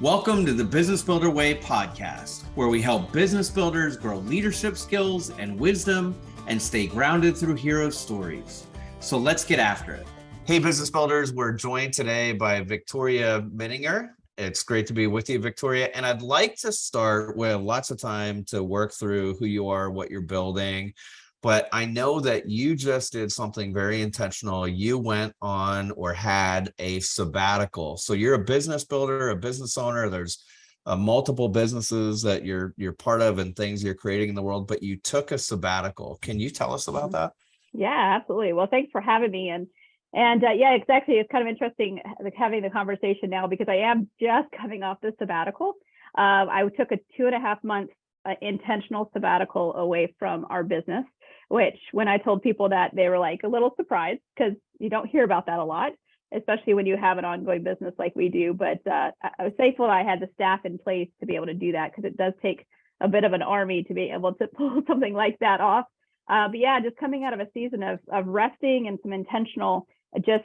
Welcome to the Business Builder Way podcast, where we help business builders grow leadership skills and wisdom and stay grounded through hero stories. So let's get after it. Hey, business builders, we're joined today by Victoria Minninger. It's great to be with you, Victoria. And I'd like to start with lots of time to work through who you are, what you're building. But I know that you just did something very intentional. You went on or had a sabbatical. So you're a business builder, a business owner. There's multiple businesses that you're part of and things you're creating in the world, but you took a sabbatical. Can you tell us about that? Yeah, absolutely. Well, thanks for having me. And yeah, exactly. It's kind of interesting having the conversation now because I am just coming off the sabbatical. I took a 2.5 month intentional sabbatical away from our business, which when I told people that, they were like a little surprised because you don't hear about that a lot, especially when you have an ongoing business like we do. But I was thankful I had the staff in place to be able to do that because it does take a bit of an army to be able to pull something like that off. But yeah, just coming out of a season of resting and some intentional, just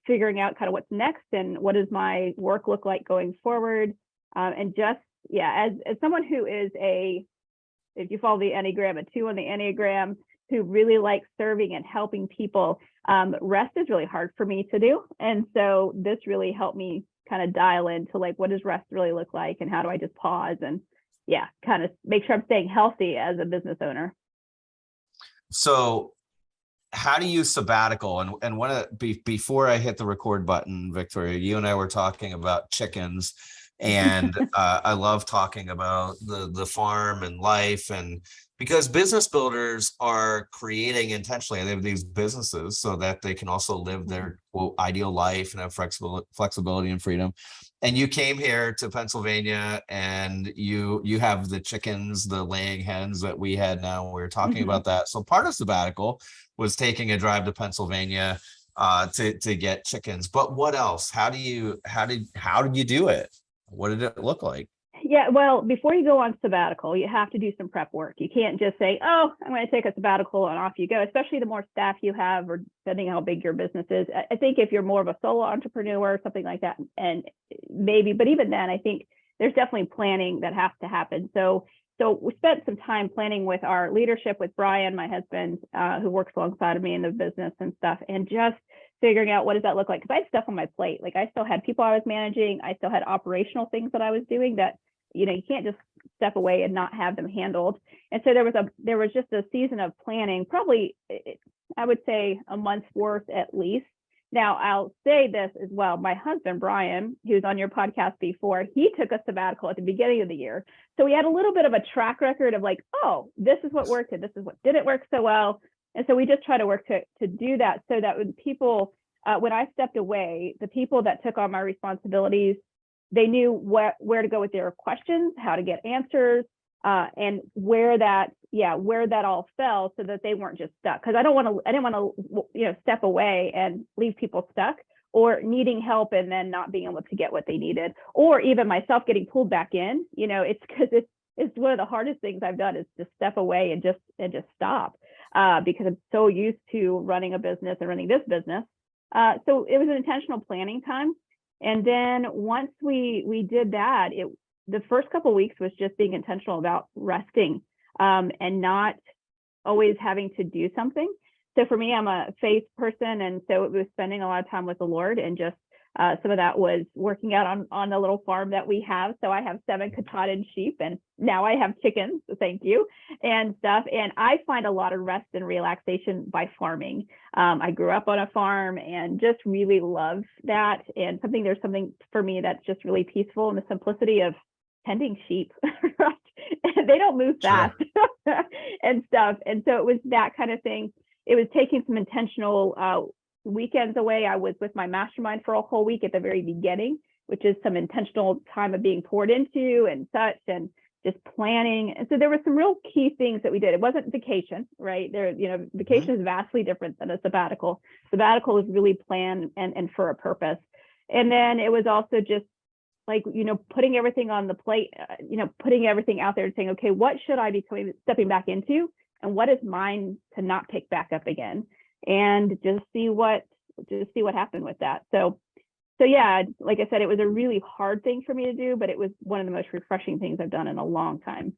figuring out kind of what's next and what does my work look like going forward. And just, yeah, as someone who is if you follow the Enneagram, a 2 on the Enneagram, who really likes serving and helping people, rest is really hard for me to do. And so this really helped me kind of dial into like, what does rest really look like? And how do I just pause and yeah, kind of make sure I'm staying healthy as a business owner. So how do you sabbatical? And before I hit the record button, Victoria, you and I were talking about chickens. And I love talking about the farm and life, and because business builders are creating intentionally, they have these businesses so that they can also live their quote ideal life and have flexibility and freedom. And you came here to Pennsylvania, and you have the chickens, the laying hens that we had. Now we were talking about that. So part of sabbatical was taking a drive to Pennsylvania to get chickens. But what else? How did you do it? What did it look like? Yeah, well, before you go on sabbatical, you have to do some prep work. You can't just say, oh, I'm going to take a sabbatical and off you go, especially the more staff you have or depending on how big your business is. I think if you're more of a solo entrepreneur or something like that, and maybe, but even then, I think there's definitely planning that has to happen. So we spent some time planning with our leadership, with Brian, my husband, who works alongside of me in the business and stuff, and just figuring out what does that look like? Because I had stuff on my plate. Like I still had people I was managing. I still had operational things that I was doing that, you can't just step away and not have them handled. And so there was just a season of planning, probably, I would say a month's worth at least. Now I'll say this as well. My husband, Brian, who's on your podcast before, he took a sabbatical at the beginning of the year. So we had a little bit of a track record of like, oh, this is what worked and this is what didn't work so well. And so we just try to work to do that so that when people, when I stepped away, the people that took on my responsibilities, they knew where to go with their questions, how to get answers, and where that all fell so that they weren't just stuck. Because I didn't want to, step away and leave people stuck or needing help and then not being able to get what they needed, or even myself getting pulled back in. It's because it's one of the hardest things I've done is to step away and just stop. Because I'm so used to running a business and running this business. So it was an intentional planning time. And then once we did that, the first couple of weeks was just being intentional about resting and not always having to do something. So for me, I'm a faith person. And so it was spending a lot of time with the Lord, and just some of that was working out on a little farm that we have. So I have 7 Katahdin sheep, and now I have chickens. So thank you and stuff. And I find a lot of rest and relaxation by farming. I grew up on a farm and just really love that. And there's something for me that's just really peaceful in the simplicity of tending sheep. They don't move fast. Sure. And stuff. And so it was that kind of thing. It was taking some intentional weekends away. I was with my mastermind for a whole week at the very beginning, which is some intentional time of being poured into and such, and just planning. And so there were some real key things that we did. It wasn't vacation, right? Vacation is vastly different than a sabbatical. Sabbatical is really planned and for a purpose. And then it was also just like, putting everything on the plate, putting everything out there and saying, okay, what should I be stepping back into? And what is mine to not pick back up again? And just see what happened with that. So so yeah, like I said, it was a really hard thing for me to do, but it was one of the most refreshing things I've done in a long time.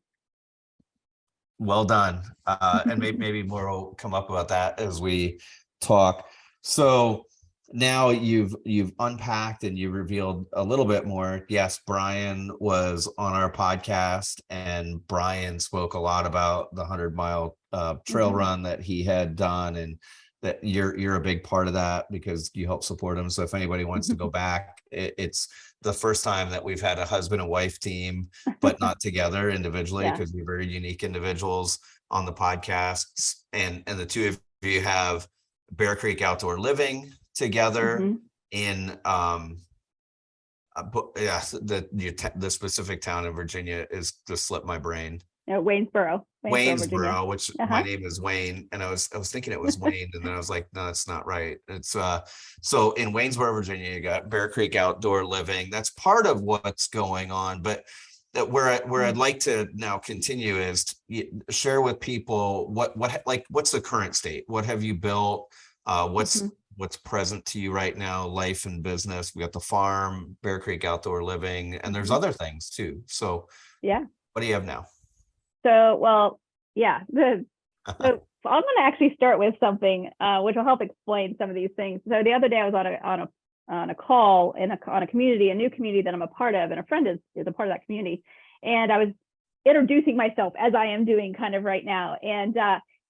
Well done. And maybe more will come up about that as we talk. So now you've unpacked and you revealed a little bit more. Yes, Brian was on our podcast, and Brian spoke a lot about the 100-mile trail run that he had done, and that you're a big part of that because you help support him. So if anybody wants to go back, it's the first time that we've had a husband and wife team, but not together individually, Yeah. because we're very unique individuals on the podcasts. And the two of you have Bear Creek Outdoor Living together in the specific town in Virginia is just slipped my brain. Waynesboro, Virginia. Waynesboro, which my name is Wayne, and I was thinking it was Wayne, and then I was like, no, that's not right. It's so in Waynesboro, Virginia, you got Bear Creek Outdoor Living. That's part of what's going on, but that where I'd like to now continue is to share with people what's the current state? What have you built? What's present to you right now, life and business? We got the farm, Bear Creek Outdoor Living, and there's other things too. So yeah, what do you have now? So, well, yeah. So I'm going to actually start with something which will help explain some of these things. So the other day I was on a call on a community, a new community that I'm a part of, and a friend is a part of that community. And I was introducing myself as I am doing kind of right now. And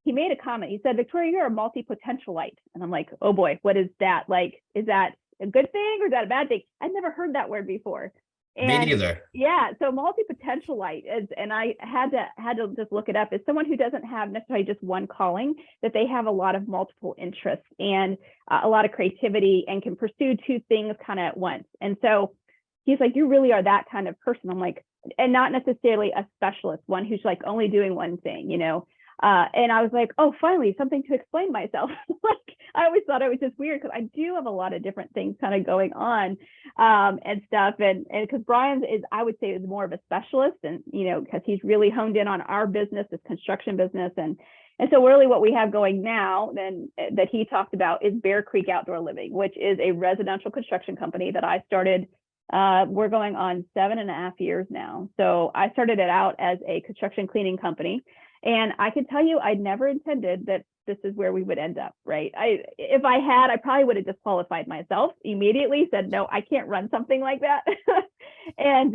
he made a comment. He said, Victoria, you're a multi-potentialite. And I'm like, oh boy, what is that? Like, is that a good thing or is that a bad thing? I'd never heard that word before. And me neither. Yeah, so multi-potentialite is, and I had to just look it up, is someone who doesn't have necessarily just one calling, that they have a lot of multiple interests and a lot of creativity and can pursue two things kind of at once. And so he's like, you really are that kind of person. I'm like, and not necessarily a specialist, one who's like only doing one thing, you know. And I was like, oh, finally, something to explain myself. Like, I always thought it was just weird because I do have a lot of different things kind of going on and stuff. And because Brian is, I would say, is more of a specialist, and, you know, because he's really honed in on our business, this construction business. And so really what we have going now then that he talked about is Bear Creek Outdoor Living, which is a residential construction company that I started. We're going on 7.5 years now. So I started it out as a construction cleaning company. And I can tell you, I'd never intended that this is where we would end up, right? If I had, I probably would have disqualified myself immediately, said, no, I can't run something like that. And,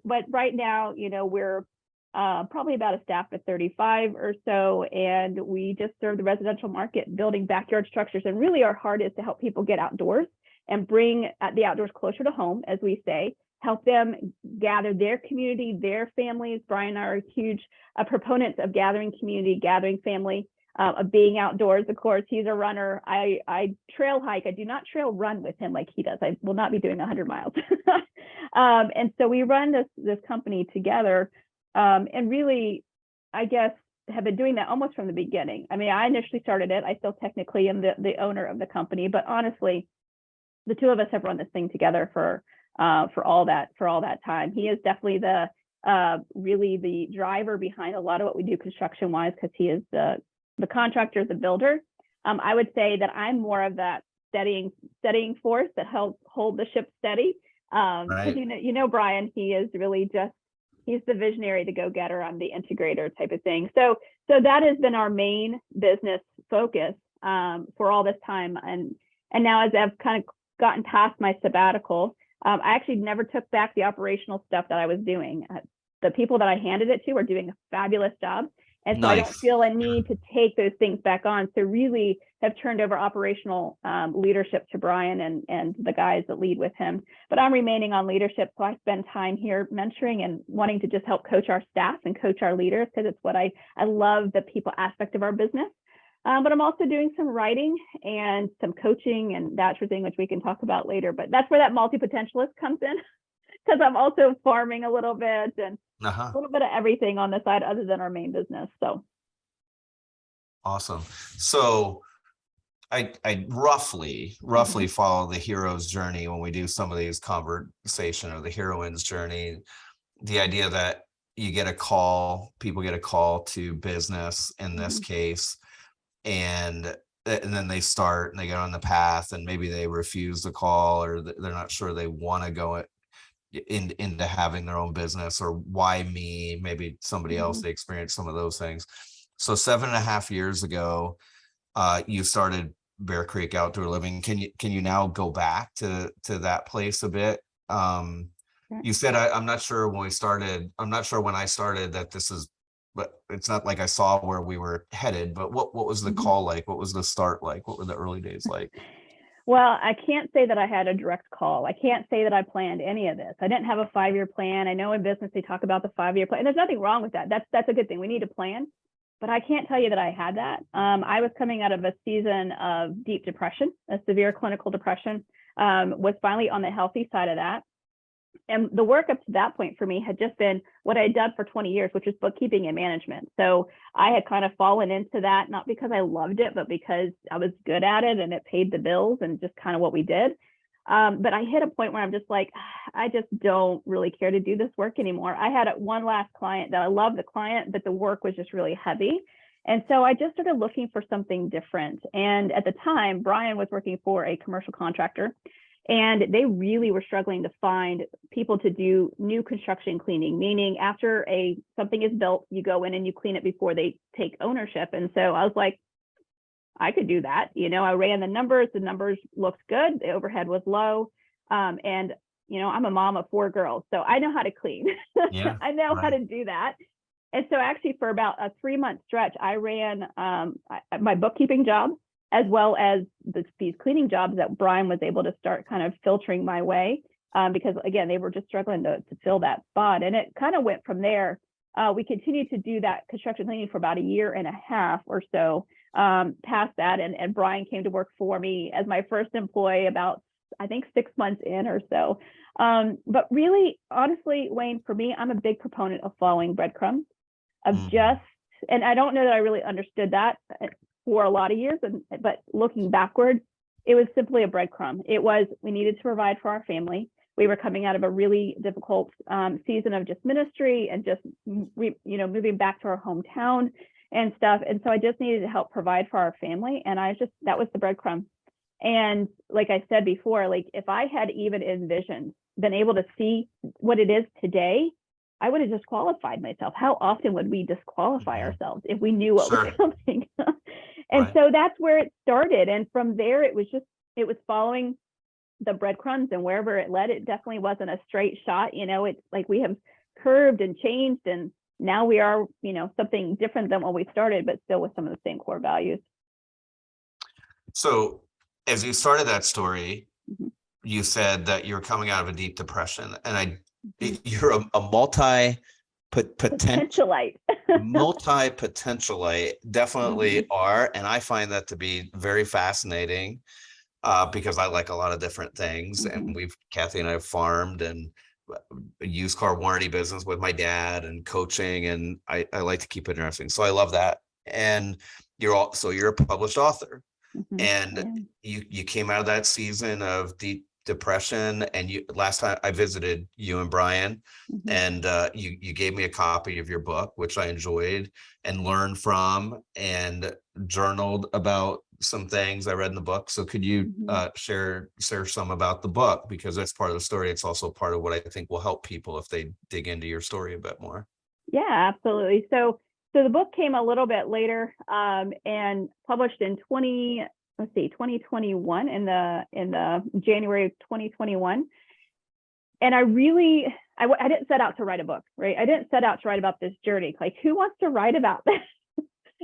but right now, you know, we're probably about a staff of 35 or so. And we just serve the residential market, building backyard structures. And really our heart is to help people get outdoors and bring the outdoors closer to home, as we say, help them gather their community, their families. Brian and I are huge proponents of gathering community, gathering family, of being outdoors. Of course, he's a runner. I trail hike. I do not trail run with him like he does. I will not be doing 100 miles. And so we run this company together, and really, I guess, have been doing that almost from the beginning. I mean, I initially started it. I still technically am the owner of the company, but honestly, the two of us have run this thing together for all that time. He is definitely really the driver behind a lot of what we do construction wise, because he is the contractor, the builder. I would say that I'm more of that steadying force that helps hold the ship steady. Right. You know, Brian, he is really he's the visionary, the go-getter. I'm the integrator type of thing. So that has been our main business focus for all this time. And now, as I've kind of gotten past my sabbatical, I actually never took back the operational stuff that I was doing. The people that I handed it to are doing a fabulous job. And so nice. I don't feel a need to take those things back on. So really have turned over operational leadership to Brian and the guys that lead with him. But I'm remaining on leadership. So I spend time here mentoring and wanting to just help coach our staff and coach our leaders, because it's what I love, the people aspect of our business. But I'm also doing some writing and some coaching and that sort of thing, which we can talk about later. But that's where that multi-potentialist comes in, because I'm also farming a little bit and a little bit of everything on the side other than our main business. So awesome. So I roughly follow the hero's journey when we do some of these conversation, or the heroine's journey. The idea that you get a call, people get a call to business in this case, and and then they start and they get on the path and maybe they refuse the call, or they're not sure they want to go into having their own business, or why me, maybe somebody else, they experience some of those things. So 7.5 years ago, you started Bear Creek Outdoor Living. Can you now go back to that place a bit? You said, I'm not sure when I started that this is, but it's not like I saw where we were headed, but what was the call like? What was the start like? What were the early days like? Well, I can't say that I had a direct call. I can't say that I planned any of this. I didn't have a 5-year plan. I know in business they talk about the 5-year plan, and there's nothing wrong with that. That's a good thing. We need a plan, but I can't tell you that I had that. I was coming out of a season of deep depression, a severe clinical depression, was finally on the healthy side of that. And the work up to that point for me had just been what I had done for 20 years, which was bookkeeping and management. So I had kind of fallen into that, not because I loved it, but because I was good at it and it paid the bills and just kind of what we did. But I hit a point where I'm just like, I just don't really care to do this work anymore. I had one last client that I loved the client, but the work was just really heavy. And so I just started looking for something different. And at the time, Brian was working for a commercial contractor, and they really were struggling to find people to do new construction cleaning, meaning after something is built, you go in and you clean it before they take ownership. And so I was like, I could do that. I ran the numbers looked good. The overhead was low. And I'm a mom of 4 girls, so I know how to clean. Yeah, I know right. how to do that. And so actually for about a 3-month stretch, I ran my bookkeeping job, as well as these cleaning jobs that Brian was able to start kind of filtering my way, because again, they were just struggling to fill that spot. And it kind of went from there. We continued to do that construction cleaning for about 1.5 years or so. Past that, and Brian came to work for me as my first employee about, I think, 6 months in or so. But really, honestly, Wayne, for me, I'm a big proponent of following breadcrumbs, and I don't know that I really understood that for a lot of years, but looking backward, it was simply a breadcrumb. It was, we needed to provide for our family. We were coming out of a really difficult season of just ministry and just moving back to our hometown and stuff. And so I just needed to help provide for our family. And that was the breadcrumb. And like I said before, like if I had even envisioned, been able to see what it is today, I would have disqualified myself. How often would we disqualify ourselves if we knew what was coming? And so that's where it started. And from there, it was following the breadcrumbs, and wherever it led, it definitely wasn't a straight shot. It's like we have curved and changed, and now we are, something different than when we started, but still with some of the same core values. So as you started that story, you said that you're coming out of a deep depression, and you're a multi-potentialite, definitely are. And I find that to be very fascinating, because I like a lot of different things. And Kathy and I have farmed and a used car warranty business with my dad and coaching, and I like to keep it interesting. So I love that. And you're a published author, and you came out of that season of deep depression, and last time I visited you and Brian, and you gave me a copy of your book, which I enjoyed and learned from, and journaled about some things I read in the book. So could you share some about the book, because that's part of the story. It's also part of what I think will help people if they dig into your story a bit more. Yeah, absolutely. So the book came a little bit later, and published in 2021, in the January of 2021. And I didn't set out to write a book, right? I didn't set out to write about this journey. Like, who wants to write about this?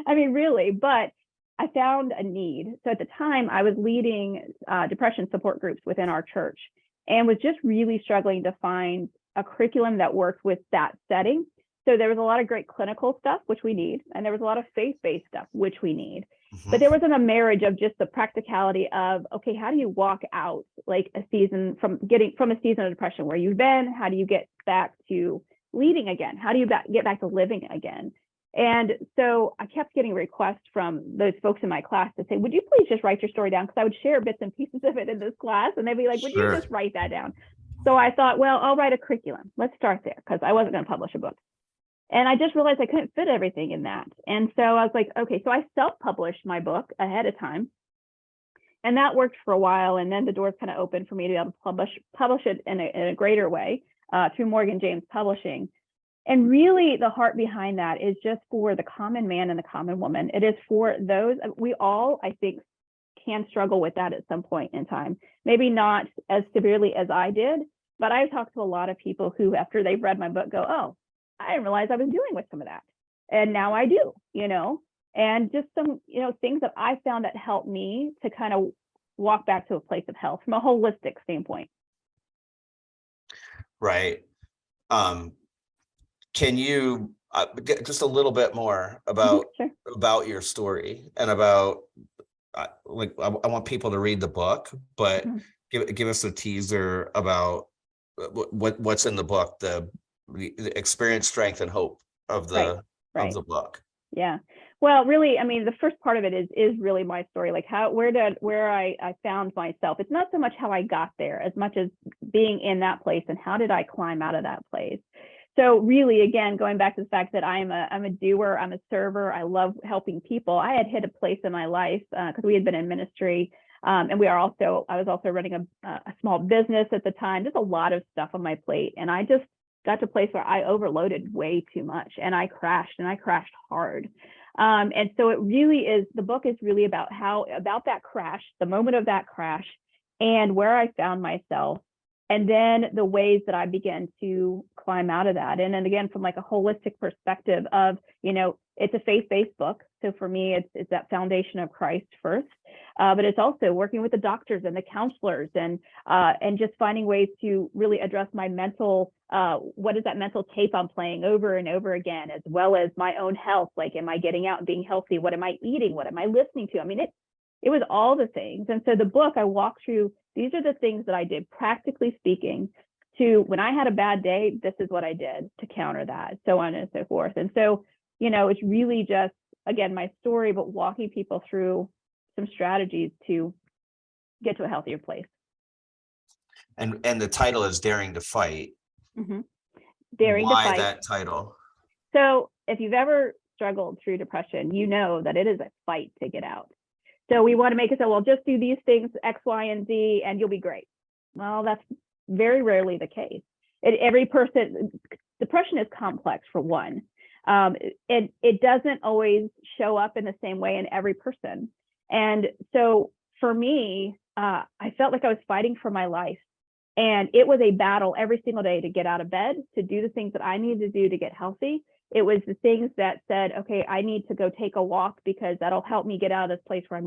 I mean, really, but I found a need. So at the time, I was leading depression support groups within our church, and was just really struggling to find a curriculum that worked with that setting. So there was a lot of great clinical stuff, which we need, and there was a lot of faith-based stuff, which we need. But there wasn't a marriage of just the practicality of, okay, how do you walk out like a season from a season of depression where you've been? How do you get back to leading again? How do you get back to living again? And so I kept getting requests from those folks in my class to say, would you please just write your story down? Because I would share bits and pieces of it in this class, and they'd be like, would you just write that down? So I thought, well, I'll write a curriculum. Let's start there, because I wasn't going to publish a book. And I just realized I couldn't fit everything in that. And so I was like, okay, so I self-published my book ahead of time. And that worked for a while. And then the doors kind of opened for me to be able to publish it in a greater way through Morgan James Publishing. And really the heart behind that is just for the common man and the common woman. It is for those, we all, I think, can struggle with that at some point in time. Maybe not as severely as I did, but I've talked to a lot of people who, after they've read my book, go, oh, I didn't realize I was dealing with some of that. And now I do, and just some, things that I found that helped me to kind of walk back to a place of health from a holistic standpoint. Right. Can you get just a little bit more Sure. about your story and about I want people to read the book, but give us a teaser about what's in the book, the experience, strength, and hope of the Right. of the book. Yeah. Well, really, I mean, the first part of it is really my story, like where I found myself. It's not so much how I got there as much as being in that place and how did I climb out of that place. So really, again, going back to the fact that I'm a doer, I'm a server, I love helping people. I had hit a place in my life because we had been in ministry, and I was also running a small business at the time. Just a lot of stuff on my plate, and I just got to a place where I overloaded way too much, and I crashed hard. And so it really is. The book is really about that crash, the moment of that crash, and where I found myself. And then the ways that I began to climb out of that. And then again, from like a holistic perspective of, it's a faith-based book. So for me, it's that foundation of Christ first, but it's also working with the doctors and the counselors and just finding ways to really address my mental, what is that mental tape I'm playing over and over again, as well as my own health. Like, am I getting out and being healthy? What am I eating? What am I listening to? I mean, it was all the things. And so the book, I walk through, these are the things that I did, practically speaking, to when I had a bad day, this is what I did to counter that, so on and so forth. And so, it's really just, again, my story, but walking people through some strategies to get to a healthier place. And the title is Daring to Fight. Mm-hmm. Daring Why to Fight. that title? So if you've ever struggled through depression, you know that it is a fight to get out. So we want to make it so, well, just do these things, X, Y, and Z, and you'll be great. Well, that's very rarely the case. Every person, depression is complex for one. It doesn't always show up in the same way in every person. And so for me, I felt like I was fighting for my life. And it was a battle every single day to get out of bed, to do the things that I needed to do to get healthy. It was the things that said, okay, I need to go take a walk because that'll help me get out of this place where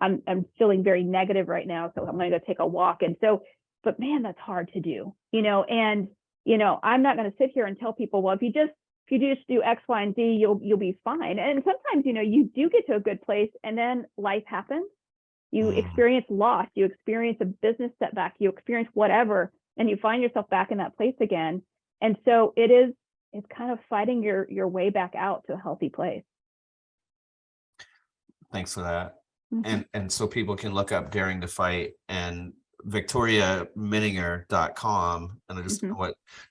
I'm feeling very negative right now. So I'm going to go take a walk. And so, but man, that's hard to do, and, I'm not going to sit here and tell people, well, if you just do X, Y, and Z, you'll be fine. And sometimes, you do get to a good place and then life happens. You experience loss, you experience a business setback, you experience whatever, and you find yourself back in that place again. And so it's kind of fighting your way back out to a healthy place. Thanks for that. Mm-hmm. And so people can look up Daring to Fight and victoriamenninger.com. And I just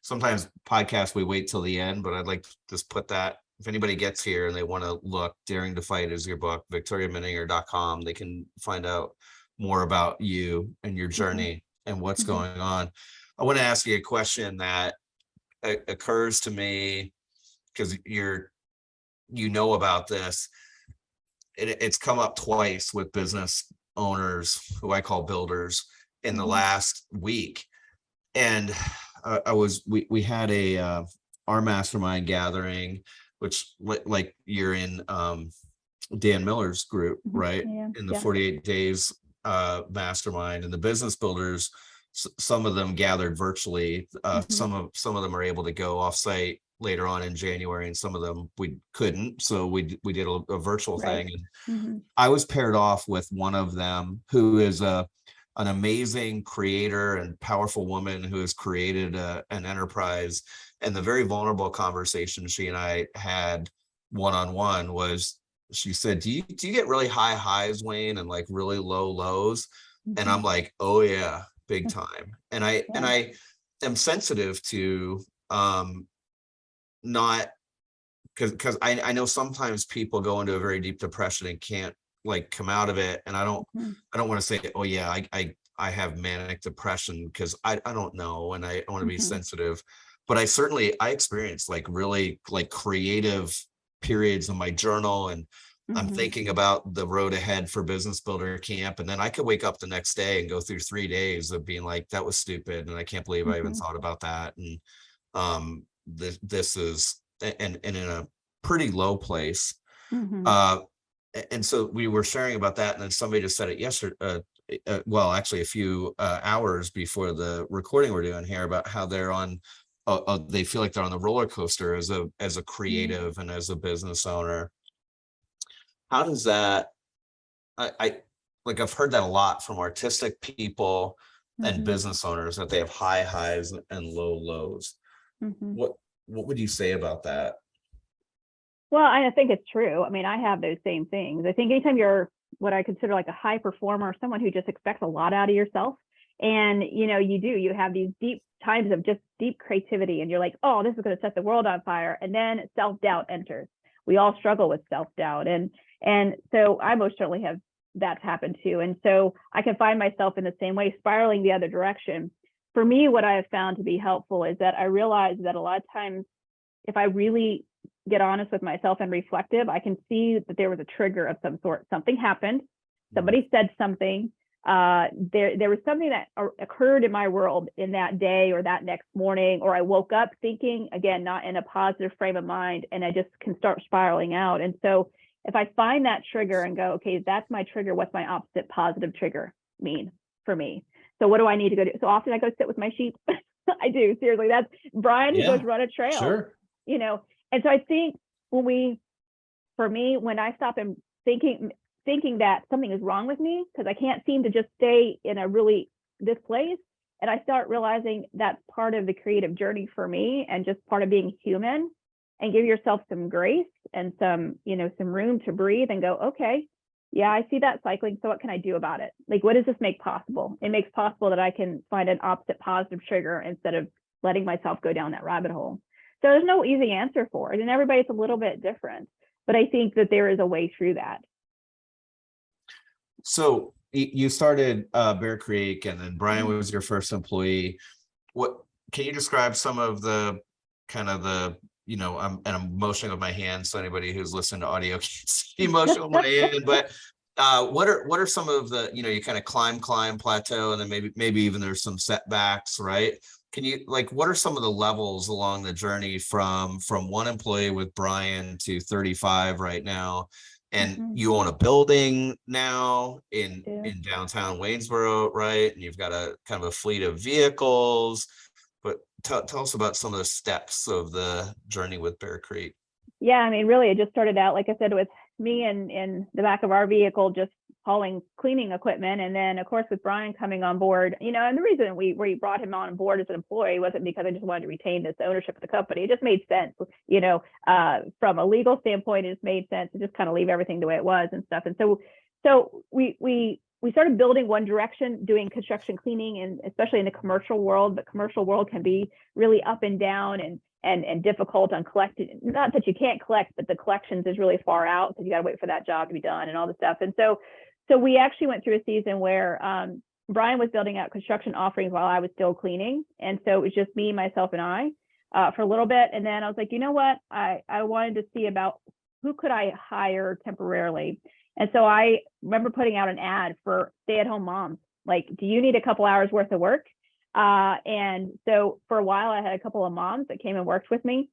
sometimes podcasts we wait till the end, but I'd like to just put that, if anybody gets here and they want to look, Daring to Fight is your book, victoriamenninger.com. They can find out more about you and your journey and what's going on. I want to ask you a question that occurs to me because you know about this. It's come up twice with business owners who I call builders in the last week. And we had our mastermind gathering, which like you're in Dan Miller's group, right? Yeah. In the 48 days mastermind, and the business builders, some of them gathered virtually. Some of them are able to go off site later on in January, and some of them we couldn't. So we did a virtual thing. And I was paired off with one of them who is an amazing creator and powerful woman who has created an enterprise. And the very vulnerable conversation she and I had one-on-one was, she said, do you get really high highs, Wayne, and like really low lows? And I'm like, oh yeah, big time. And I am sensitive to not, because I know sometimes people go into a very deep depression and can't like come out of it. And I don't want to say, oh yeah, I have manic depression, because I don't know, and I want to be sensitive. But I experienced like really like creative periods in my journal, and I'm thinking about the road ahead for Business Builder Camp. And then I could wake up the next day and go through 3 days of being like, that was stupid. And I can't believe I even thought about that. And this is, and in a pretty low place. And so we were sharing about that. And then somebody just said it yesterday, well, actually a few hours before the recording we're doing here, about how they're on, they feel like they're on the roller coaster as a creative and as a business owner. How does that, I like, I've heard that a lot from artistic people and business owners, that they have high highs and low lows. What would you say about that? Well, I think it's true. I mean, I have those same things. I think anytime you're what I consider like a high performer, someone who just expects a lot out of yourself, and you have these deep times of just deep creativity, and you're like, oh, this is going to set the world on fire, and then self-doubt enters. We all struggle with self-doubt, and so I most certainly have, that's happened too. And so I can find myself in the same way, spiraling the other direction. For me, what I have found to be helpful is that I realize that a lot of times, if I really get honest with myself and reflective, I can see that there was a trigger of some sort. Something happened. Somebody said something. There was something that occurred in my world in that day or that next morning, or I woke up thinking, again, not in a positive frame of mind, and I just can start spiraling out. And so if I find that trigger and go, okay, that's my trigger, what's my opposite positive trigger mean for me? So what do I need to go do? So often I go sit with my sheep. I do, seriously. That's Brian, who goes run a trail. Sure. And so I think for me, when I stop and thinking that something is wrong with me, because I can't seem to just stay in this place, and I start realizing that's part of the creative journey for me, and just part of being human, and give yourself some grace and some room to breathe and go, okay, yeah, I see that cycling. So what can I do about it? Like, what does this make possible? It makes possible that I can find an opposite positive trigger instead of letting myself go down that rabbit hole. So there's no easy answer for it, and everybody's a little bit different, but I think that there is a way through that. So you started Bear Creek, and then Brian was your first employee. What can you describe some of the kind of the, I'm motioning with my hands, so anybody who's listening to audio can see motion with my hand, but what are some of the, you kind of climb plateau, and then maybe even there's some setbacks, right? Can you, like, what are some of the levels along the journey from one employee with Brian to 35 right now? And you own a building now in downtown Waynesboro, right? And you've got a kind of a fleet of vehicles. But tell us about some of the steps of the journey with Bear Creek. Yeah, I mean, really, it just started out, like I said, with me in the back of our vehicle, just hauling cleaning equipment. And then, of course, with Brian coming on board, and the reason we brought him on board as an employee wasn't because I just wanted to retain this ownership of the company. It just made sense, from a legal standpoint, it just made sense to just kind of leave everything the way it was and stuff. And so we started building one direction, doing construction cleaning, and especially in the commercial world. But commercial world can be really up and down and difficult on collecting. Not that you can't collect, but the collections is really far out because you got to wait for that job to be done and all this stuff. And so we actually went through a season where Brian was building out construction offerings while I was still cleaning. And so it was just me, myself, and I for a little bit. And then I was like, you know what? I wanted to see about who could I hire temporarily. And so I remember putting out an ad for stay-at-home moms. Like, do you need a couple hours worth of work? And so for a while, I had a couple of moms that came and worked with me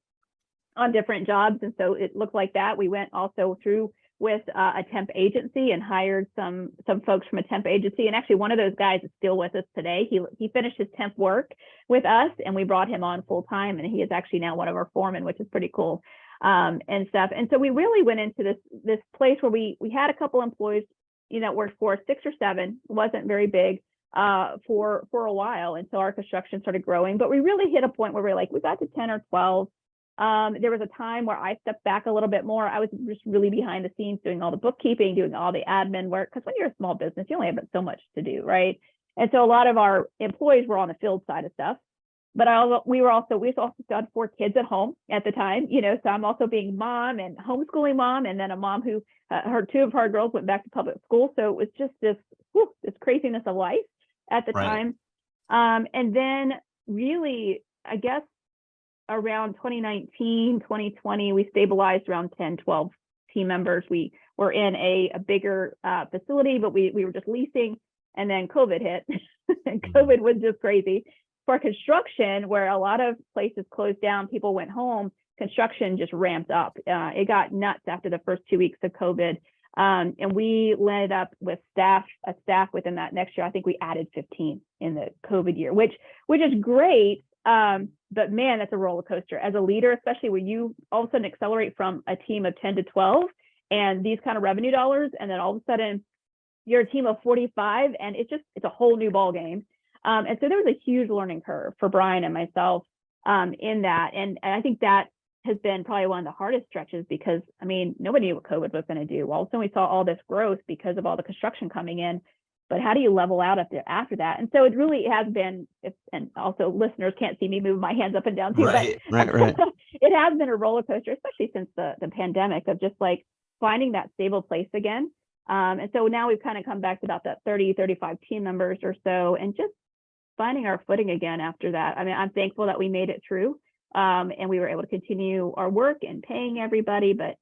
on different jobs. And so it looked like that. We went also through with a temp agency and hired some folks from a temp agency. And actually, one of those guys is still with us today. He finished his temp work with us, and we brought him on full time. And he is actually now one of our foremen, which is pretty cool. And stuff. And so we really went into this place where we had a couple employees, worked for 6 or 7, wasn't very big for a while. And so our construction started growing, but we really hit a point where we got to 10 or 12. There was a time where I stepped back a little bit more. I was just really behind the scenes doing all the bookkeeping, doing all the admin work, because when you're a small business, you only have so much to do, right? And so a lot of our employees were on the field side of stuff. but we also got 4 kids at home at the time, so I'm also being mom and homeschooling mom, and then a mom who her 2 of her girls went back to public school. So it was just this craziness of life at the time. And then really, I guess around 2019, 2020, we stabilized around 10, 12 team members. We were in a bigger facility, but we were just leasing, and then COVID hit. And COVID was just crazy. For construction, where a lot of places closed down, people went home, construction just ramped up. It got nuts after the first 2 weeks of COVID. And we ended up with a staff within that next year. I think we added 15 in the COVID year, which is great. But man, that's a roller coaster as a leader, especially when you all of a sudden accelerate from a team of 10 to 12 and these kind of revenue dollars. And then all of a sudden you're a team of 45, and it's a whole new ball game. And so there was a huge learning curve for Brian and myself in that. And I think that has been probably one of the hardest stretches, because I mean, nobody knew what COVID was going to do. All of a sudden we saw all this growth because of all the construction coming in, but how do you level out after that? And so it really has been, and also listeners can't see me move my hands up and down too, Right. It has been a roller coaster, especially since the pandemic, of just like finding that stable place again. And so now we've kind of come back to about that 30, 35 team members or so, and just finding our footing again after that. I mean, I'm thankful that we made it through, and we were able to continue our work and paying everybody. But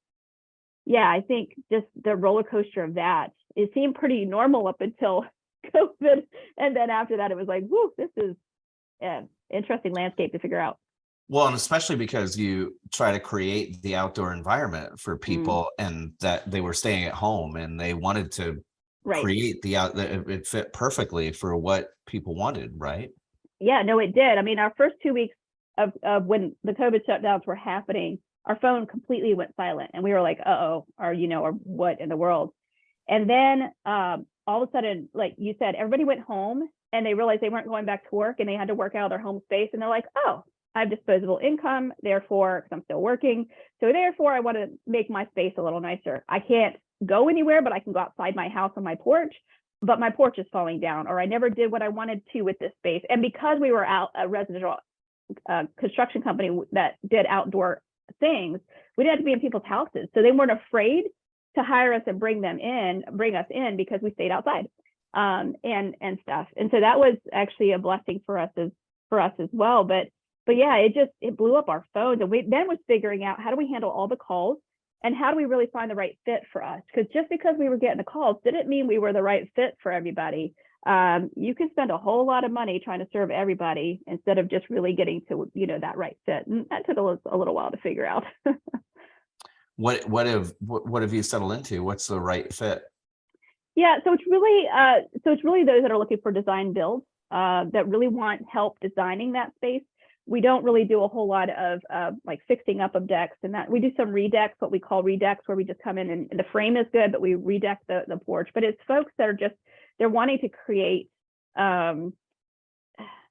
yeah, I think just the roller coaster of that, it seemed pretty normal up until COVID. And then after that, it was like, whoo, this is an interesting landscape to figure out. Well, and especially because you try to create the outdoor environment for people, and that they were staying at home and they wanted to create it fit perfectly for what people wanted, right? Yeah, no, it did. I mean, our first 2 weeks of when the COVID shutdowns were happening, our phone completely went silent, and we were like, or what in the world? And then all of a sudden, like you said, everybody went home and they realized they weren't going back to work, and they had to work out of their home space. And they're like, oh, I have disposable income, therefore, because I'm still working. So therefore, I want to make my space a little nicer. I can't go anywhere, but I can go outside my house on my porch, but my porch is falling down, or I never did what I wanted to with this space. And because we were a residential construction company that did outdoor things, we didn't have to be in people's houses. So they weren't afraid to hire us and bring us in because we stayed outside and stuff. And so that was actually a blessing for us as well. But yeah, it blew up our phones. And we then was figuring out, how do we handle all the calls, and how do we really find the right fit for us? Because just because we were getting the calls didn't mean we were the right fit for everybody. You can spend a whole lot of money trying to serve everybody instead of just really getting to, that right fit. And that took a little while to figure out. What have you settled into? What's the right fit? Yeah, so it's really those that are looking for design builds, that really want help designing that space. We don't really do a whole lot of like fixing up of decks, and that we do some redecks, what we call redecks, where we just come in and the frame is good, but we redeck the porch. But it's folks that are they're wanting to create an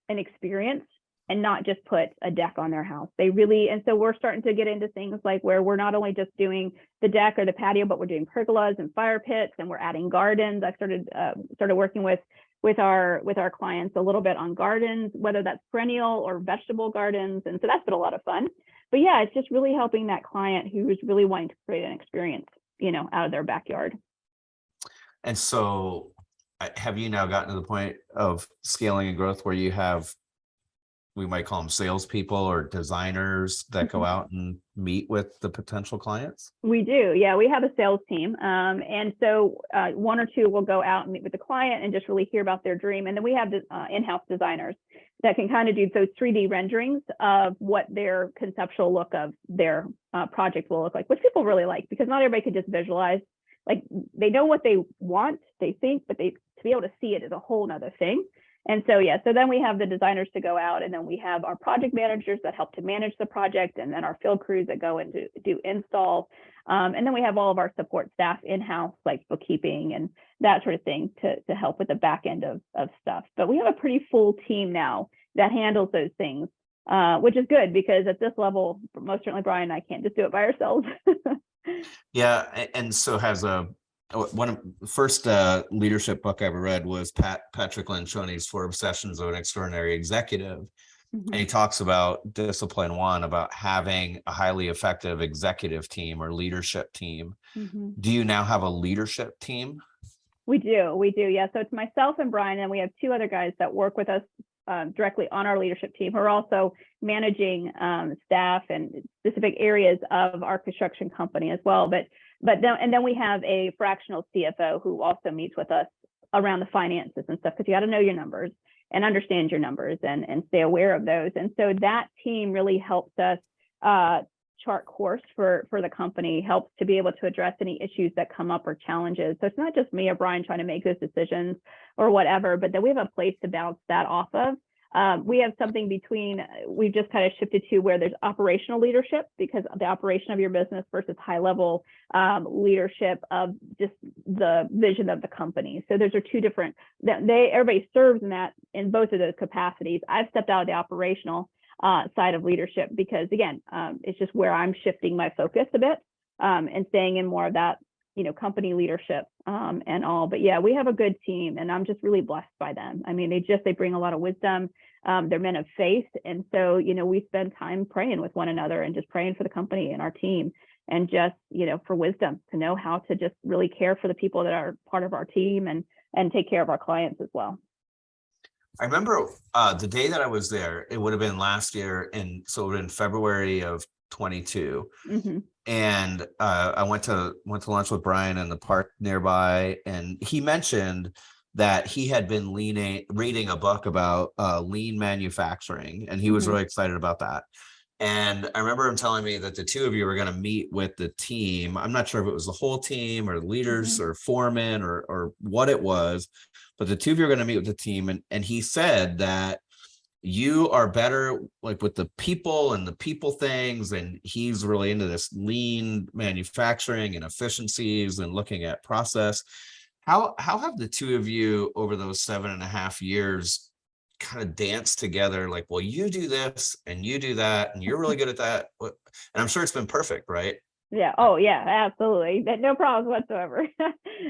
experience and not just put a deck on their house. And so we're starting to get into things like where we're not only just doing the deck or the patio, but we're doing pergolas and fire pits, and we're adding gardens. I started working with our clients a little bit on gardens, whether that's perennial or vegetable gardens. And so that's been a lot of fun. But yeah, it's just really helping that client who's really wanting to create an experience, out of their backyard. And so have you now gotten to the point of scaling and growth where you have, we might call them salespeople or designers that go out and meet with the potential clients? We do. Yeah, we have a sales team. And so one or two will go out and meet with the client and just really hear about their dream. And then we have the in-house designers that can kind of do those 3D renderings of what their conceptual look of their project will look like, which people really like, because not everybody can just visualize. Like, they know what they want, they think, but to be able to see it is a whole nother thing. And so, yeah, so then we have the designers to go out, and then we have our project managers that help to manage the project, and then our field crews that go and do install. And then we have all of our support staff in-house, like bookkeeping and that sort of thing, to help with the back end of stuff. But we have a pretty full team now that handles those things, which is good, because at this level, most certainly Brian and I can't just do it by ourselves. Yeah, and so one of the first leadership book I ever read was Patrick Lencioni's 4 Obsessions of an Extraordinary Executive. and he talks about discipline one, about having a highly effective executive team or leadership team. Do you now have a leadership team? We do. Yeah. So it's myself and Brian, and we have two other guys that work with us directly on our leadership team, who are also managing staff and specific areas of our construction company as well. But then we have a fractional CFO who also meets with us around the finances and stuff, because you got to know your numbers and understand your numbers and stay aware of those. And so that team really helps us chart course for the company, helps to be able to address any issues that come up or challenges. So it's not just me or Brian trying to make those decisions or whatever, but then we have a place to bounce that off of. We have something between, we've just kind of shifted to where there's operational leadership, because of the operation of your business, versus high level leadership of just the vision of the company. So those are two different, everybody serves in both of those capacities. I've stepped out of the operational side of leadership because, again, it's just where I'm shifting my focus a bit and staying in more of that, company leadership and all. But yeah, we have a good team, and I'm just really blessed by them. I mean, they bring a lot of wisdom. They're men of faith. And so, we spend time praying with one another and just praying for the company and our team, and just, for wisdom to know how to just really care for the people that are part of our team and take care of our clients as well. I remember the day that I was there, it would have been last year, and so it would have been February of 22. And I went to lunch with Brian in the park nearby, and he mentioned that he had been reading a book about lean manufacturing, and he was really excited about that. And I remember him telling me that the two of you were going to meet with the team. I'm not sure if it was the whole team or leaders or foremen or what it was, but the two of you are going to meet with the team. And he said that you are better like with the people and the people things. And he's really into this lean manufacturing and efficiencies and looking at process. How have the two of you over those 7.5 years kind of dance together? Like, well, you do this and you do that, and you're really good at that. And I'm sure it's been perfect, right? Yeah. Oh yeah, absolutely. No problems whatsoever.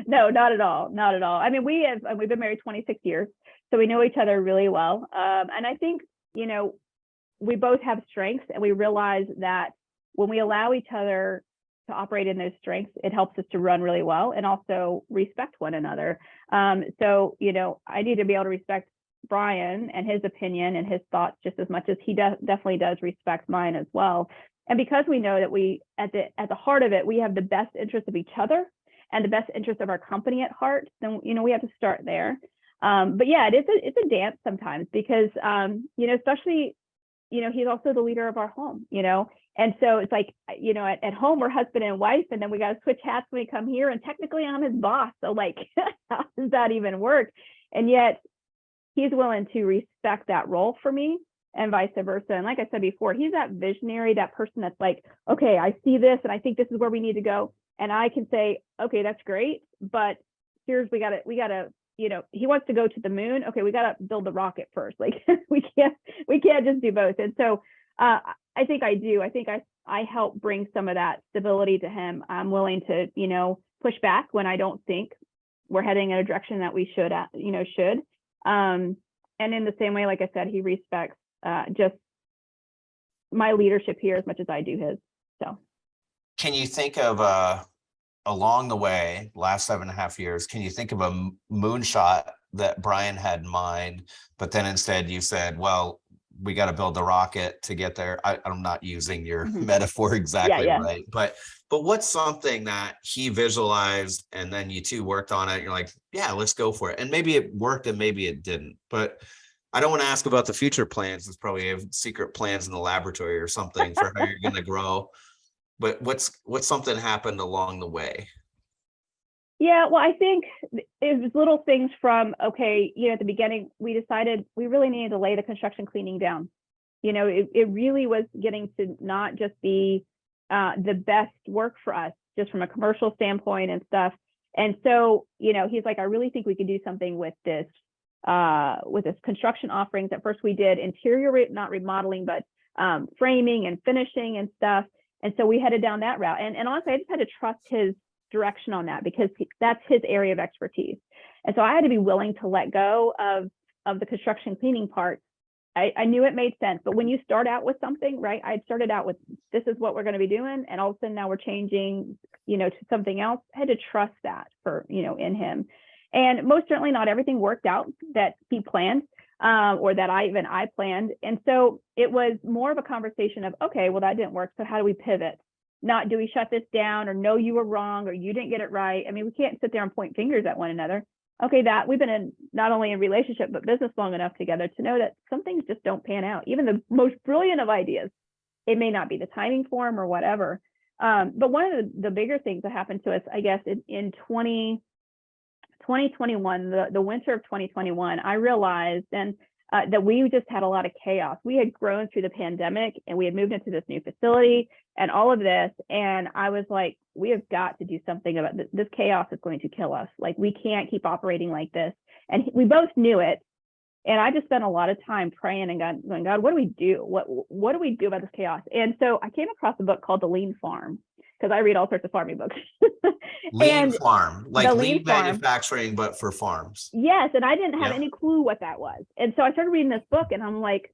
No, not at all. Not at all. I mean, we've been married 26 years, so we know each other really well. And I think, we both have strengths, and we realize that when we allow each other to operate in those strengths, it helps us to run really well and also respect one another. So, I need to be able to respect Brian and his opinion and his thoughts just as much as he definitely does respect mine as well. And because we know that we, at the heart of it, we have the best interest of each other and the best interest of our company at heart, then, we have to start there. But yeah, it's a dance sometimes because, especially, he's also the leader of our home, and so it's like, at home we're husband and wife, and then we got to switch hats when we come here, and technically I'm his boss. So like, how does that even work? And yet he's willing to respect that role for me, and vice versa. And like I said before, he's that visionary, that person that's like, okay, I see this and I think this is where we need to go. And I can say, okay, that's great, but we gotta, he wants to go to the moon. Okay, we gotta build the rocket first. Like we can't just do both. And so I think I help bring some of that stability to him. I'm willing to, push back when I don't think we're heading in a direction that we should. And in the same way, like I said, he respects just my leadership here as much as I do his. So can you think of along the way, last 7.5 years, can you think of a moonshot that Brian had in mind, but then instead you said, well, we got to build the rocket to get there? I'm not using your metaphor exactly right, but what's something that he visualized and then you two worked on it? You're like, yeah, let's go for it. And maybe it worked and maybe it didn't, but I don't want to ask about the future plans. It's probably have secret plans in the laboratory or something for how you're going to grow. But what's something happened along the way? Yeah, well, I think it was little things from, okay, at the beginning, we decided we really needed to lay the construction cleaning down. It really was getting to not just be the best work for us, just from a commercial standpoint and stuff. And so, he's like, I really think we could do something with this construction offerings. At first we did interior, not remodeling, but framing and finishing and stuff. And so we headed down that route. And honestly, I just had to trust his direction on that because that's his area of expertise. And so I had to be willing to let go of the construction cleaning part I knew it made sense. But when you start out with something, right? I started out with, this is what we're going to be doing. And all of a sudden now we're changing, to something else. I had to trust that for, in him. And most certainly not everything worked out that he planned, or that I planned. And so it was more of a conversation of, okay, well, that didn't work. So how do we pivot? Not, do we shut this down, or no, you were wrong, or you didn't get it right. I mean, we can't sit there and point fingers at one another. Okay, that we've been in not only in relationship, but business long enough together to know that some things just don't pan out. Even the most brilliant of ideas, it may not be the timing for them or whatever. But one of the bigger things that happened to us, I guess, in 2021, the winter of 2021, I realized then that we just had a lot of chaos. We had grown through the pandemic, and we had moved into this new facility and all of this. And I was like, we have got to do something about this. This chaos is going to kill us. Like, we can't keep operating like this. And we both knew it. And I just spent a lot of time praying and going, God, what do we do? What do we do about this chaos? And so I came across a book called The Lean Farm, because I read all sorts of farming books. Lean farm, like lean farm. manufacturing, but for farms. Yes. And I didn't have any clue what that was. And so I started reading this book, and I'm like,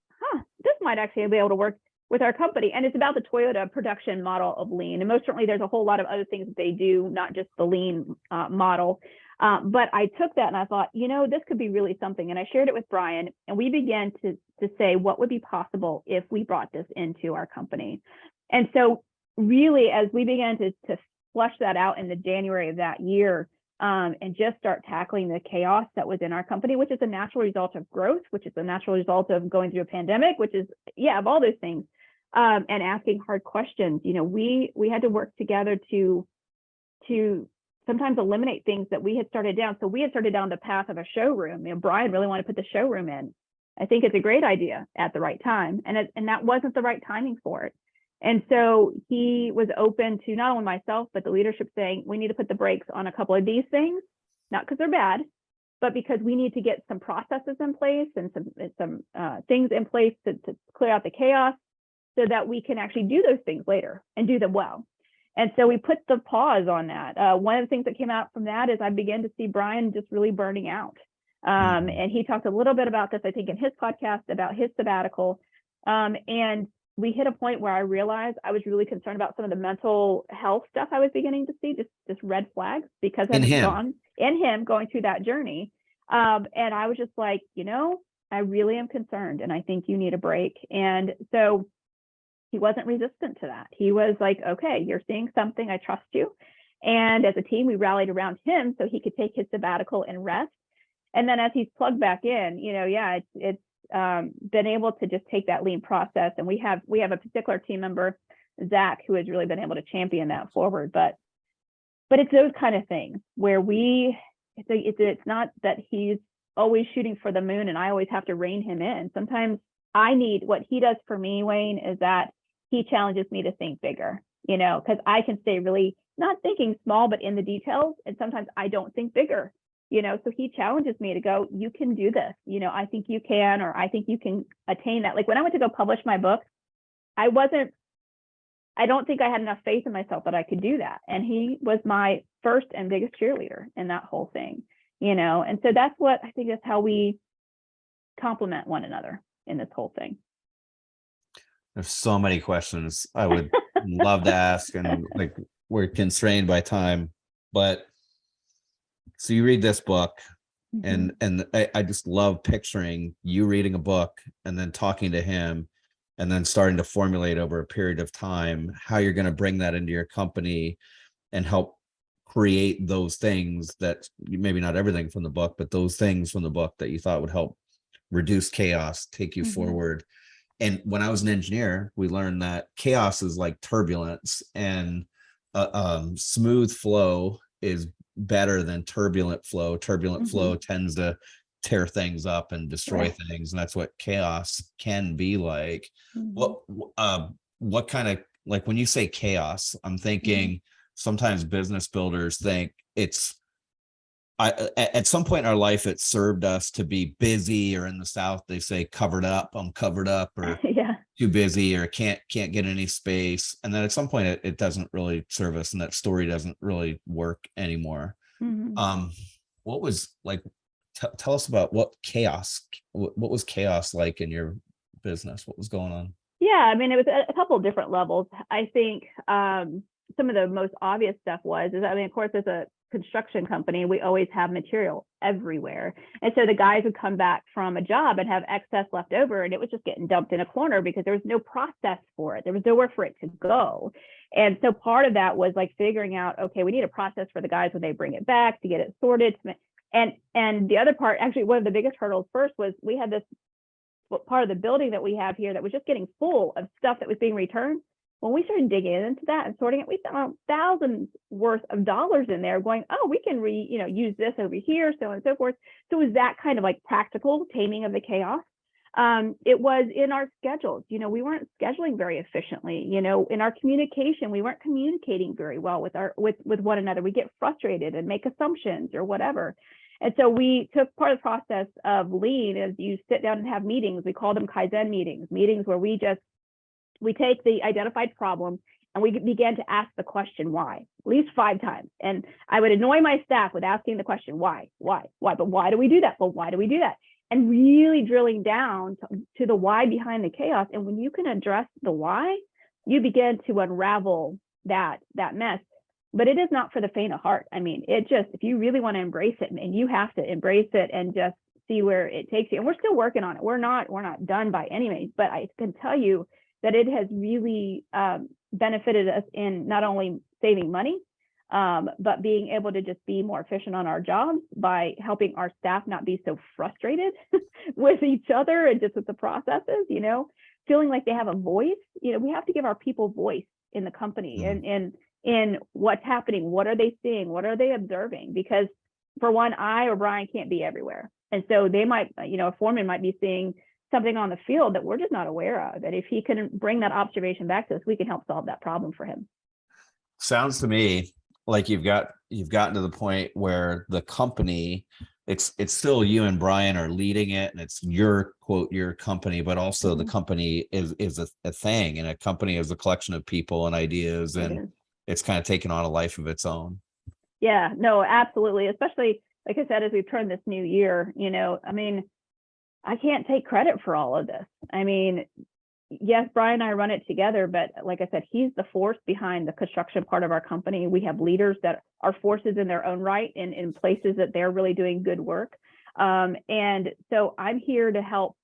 this might actually be able to work with our company. And it's about the Toyota production model of lean. And most certainly there's a whole lot of other things that they do, not just the lean model. But I took that and I thought, this could be really something. And I shared it with Brian, and we began to say what would be possible if we brought this into our company. And so really, as we began to flush that out in the January of that year, and just start tackling the chaos that was in our company, which is a natural result of growth, which is a natural result of going through a pandemic, which is, of all those things, and asking hard questions. We had to work together to sometimes eliminate things that we had started down. So we had started down the path of a showroom. Brian really wanted to put the showroom in. I think it's a great idea at the right time. And that wasn't the right timing for it. And so he was open to not only myself, but the leadership saying, we need to put the brakes on a couple of these things, not because they're bad, but because we need to get some processes in place and some things in place to clear out the chaos so that we can actually do those things later and do them well. And so we put the pause on that. One of the things that came out from that is I began to see Brian just really burning out. And he talked a little bit about this, I think, in his podcast about his sabbatical. And we hit a point where I realized I was really concerned about some of the mental health stuff I was beginning to see, just red flags, because in him going through that journey. And I was just like, I really am concerned, and I think you need a break. And so he wasn't resistant to that. He was like, okay, you're seeing something, I trust you. And as a team, we rallied around him so he could take his sabbatical and rest. And then as he's plugged back in, it's been able to just take that lean process. And we have a particular team member, Zach, who has really been able to champion that forward. But it's those kind of things where it's not that he's always shooting for the moon and I always have to rein him in. Sometimes I need, what he does for me, Wayne, is that he challenges me to think bigger, because I can stay really not thinking small, but in the details. And sometimes I don't think bigger. So he challenges me to go, you can do this. I think you can, or I think you can attain that. Like when I went to go publish my book, I don't think I had enough faith in myself that I could do that. And he was my first and biggest cheerleader in that whole thing, and so that's what I think is how we complement one another in this whole thing. There's so many questions I would love to ask, and like we're constrained by time, but so you read this book, and I just love picturing you reading a book and then talking to him and then starting to formulate over a period of time how you're going to bring that into your company and help create those things that maybe not everything from the book, but those things from the book that you thought would help reduce chaos, take you forward. And when I was an engineer, we learned that chaos is like turbulence, and smooth flow is better than turbulent flow. Turbulent flow tends to tear things up and destroy things, and that's what chaos can be like. What kind of, like when you say chaos, I'm thinking sometimes business builders think at some point in our life, it served us to be busy, or in the South, they say covered up, I'm covered up, or too busy, or can't get any space. And then at some point it doesn't really serve us, and that story doesn't really work anymore. What was like, tell us about what was chaos like in your business? What was going on? Yeah, I mean, it was a couple of different levels. I think some of the most obvious stuff is, I mean, of course, as a construction company, we always have material everywhere. And so the guys would come back from a job and have excess left over, and it was just getting dumped in a corner because there was no process for it. There was nowhere for it to go. And so part of that was like figuring out, okay, we need a process for the guys when they bring it back to get it sorted. And the other part, actually, one of the biggest hurdles first was we had this part of the building that we have here that was just getting full of stuff that was being returned. When we started digging into that and sorting it, we found thousands worth of dollars in there going, oh, we can use this over here, so on and so forth. So it was that kind of like practical taming of the chaos. It was in our schedules. We weren't scheduling very efficiently. In our communication, we weren't communicating very well with one another. We get frustrated and make assumptions or whatever. And so we took part of the process of lean as you sit down and have meetings. We call them Kaizen meetings where we take the identified problem and we began to ask the question, why, at least 5 times. And I would annoy my staff with asking the question, why, but why do we do that? But why do we do that? And really drilling down to the why behind the chaos. And when you can address the why, you begin to unravel that mess. But it is not for the faint of heart. I mean, if you really want to embrace it, and you have to embrace it and just see where it takes you. And we're still working on it. We're not done by any means, but I can tell you that it has really benefited us in not only saving money, but being able to just be more efficient on our jobs by helping our staff not be so frustrated with each other and just with the processes, feeling like they have a voice. We have to give our people voice in the company and in what's happening. What are they seeing? What are they observing? Because for one, I or Brian can't be everywhere. And so they might, a foreman might be seeing something on the field that we're just not aware of. And if he can bring that observation back to us, we can help solve that problem for him. Sounds to me like you've gotten to the point where the company, it's still you and Brian are leading it, and it's your company, but also the company is a thing, and a company is a collection of people and ideas, and it's kind of taken on a life of its own. Yeah, no, absolutely. Especially, like I said, as we've turned this new year, I mean, I can't take credit for all of this. I mean, yes, Brian and I run it together, but like I said, he's the force behind the construction part of our company. We have leaders that are forces in their own right in places that they're really doing good work. And so I'm here to help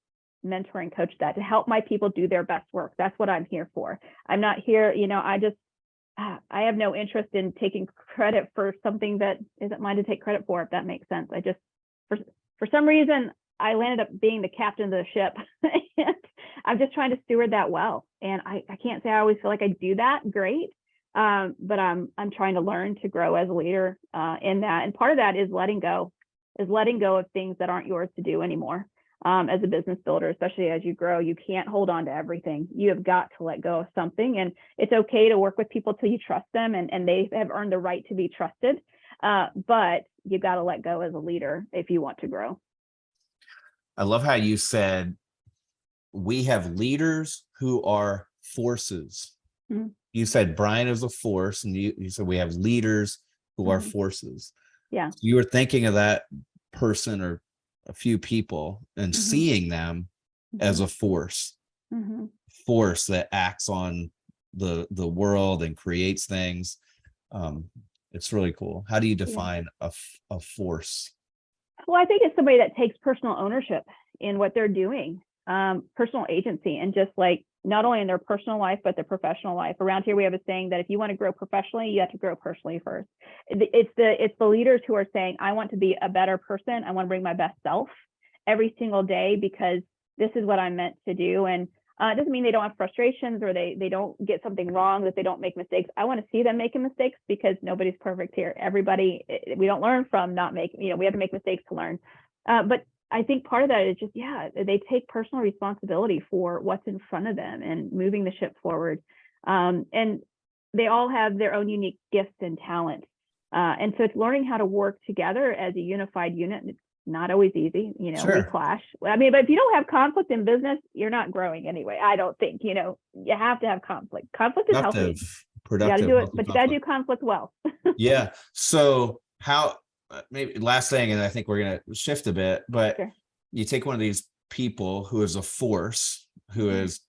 mentor and coach that, to help my people do their best work. That's what I'm here for. I'm not here, I have no interest in taking credit for something that isn't mine to take credit for, if that makes sense. I just, for some reason, I landed up being the captain of the ship, and I'm just trying to steward that well. And I can't say I always feel like I do that great, but I'm trying to learn to grow as a leader in that. And part of that is letting go of things that aren't yours to do anymore. As a business builder, especially as you grow, you can't hold on to everything. You have got to let go of something, and it's okay to work with people till you trust them, and they have earned the right to be trusted. But you've got to let go as a leader if you want to grow. I love how you said we have leaders who are forces. Mm-hmm. You said Brian is a force, and you said we have leaders who are forces. Yeah. So you were thinking of that person or a few people and seeing them as a force that acts on the world and creates things. It's really cool. How do you define a force? Well, I think it's somebody that takes personal ownership in what they're doing, personal agency, and just like not only in their personal life, but their professional life. Around here, we have a saying that if you want to grow professionally, you have to grow personally first. It's the leaders who are saying, I want to be a better person. I want to bring my best self every single day because this is what I'm meant to do. And it doesn't mean they don't have frustrations or they don't get something wrong, that they don't make mistakes. I want to see them making mistakes because nobody's perfect here. Everybody, we don't learn from not making, we have to make mistakes to learn. But I think part of that is just, they take personal responsibility for what's in front of them and moving the ship forward. And they all have their own unique gifts and talents. And so it's learning how to work together as a unified unit. It's not always easy, Sure. We clash. I mean, but if you don't have conflict in business, you're not growing anyway. I don't think, you have to have conflict. Conflict is healthy. Productive, you got to do it, but you got to do conflict well. Yeah. So how, maybe last thing, and I think we're going to shift a bit, but Sure. You take one of these people who is a force, who is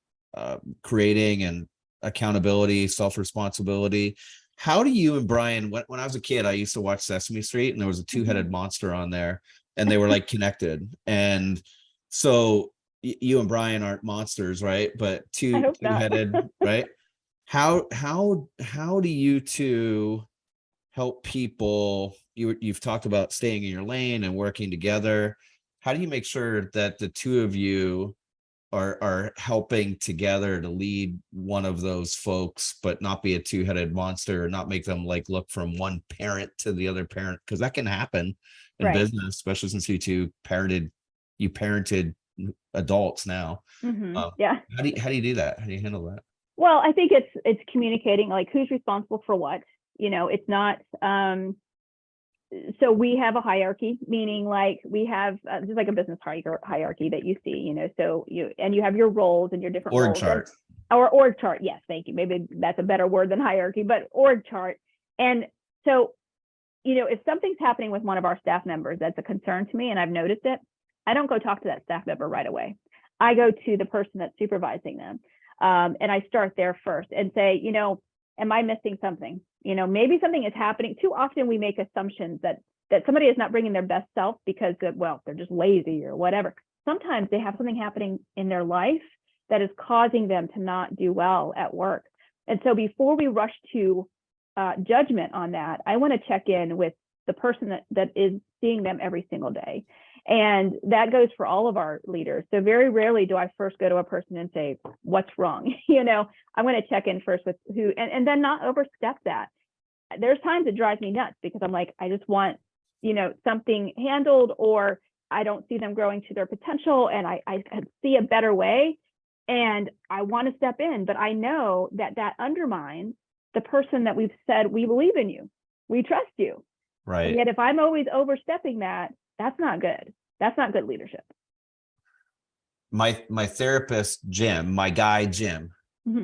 creating and accountability, self-responsibility. How do you and Brian, when I was a kid, I used to watch Sesame Street, and there was a two-headed monster on there, and they were like connected. And so you and Brian aren't monsters, right? But I hope not. two-headed, right? How do you two help people? You've talked about staying in your lane and working together. How do you make sure that the two of you are helping together to lead one of those folks, but not be a two-headed monster, or not make them like look from one parent to the other parent? Because that can happen in Right. business, especially since you parented adults now. Yeah. How do you do that? How do you handle that? Well, I think it's communicating, like, who's responsible for what. It's not so we have a hierarchy, meaning like we have just like a business hierarchy that you see, so you have your roles and your different Org roles. chart. Or org chart. Yes, thank you. Maybe that's a better word than hierarchy, but org chart. And so, if something's happening with one of our staff members that's a concern to me, and I've noticed it, I don't go talk to that staff member right away. I go to the person that's supervising them. And I start there first and say, am I missing something? Maybe something is happening. Too often we make assumptions that somebody is not bringing their best self because, they're just lazy or whatever. Sometimes they have something happening in their life that is causing them to not do well at work. And so before we rush to judgment on that, I want to check in with the person that is seeing them every single day. And that goes for all of our leaders. So very rarely do I first go to a person and say, what's wrong? I'm going to check in first with who, and then not overstep that. There's times it drives me nuts because I'm like, I just want, something handled, or I don't see them growing to their potential, and I see a better way, and I want to step in, but I know that undermines the person that we've said, we believe in you, we trust you. Right. And yet if I'm always overstepping that, that's not good. That's not good leadership. My therapist, Jim, my guy, Jim,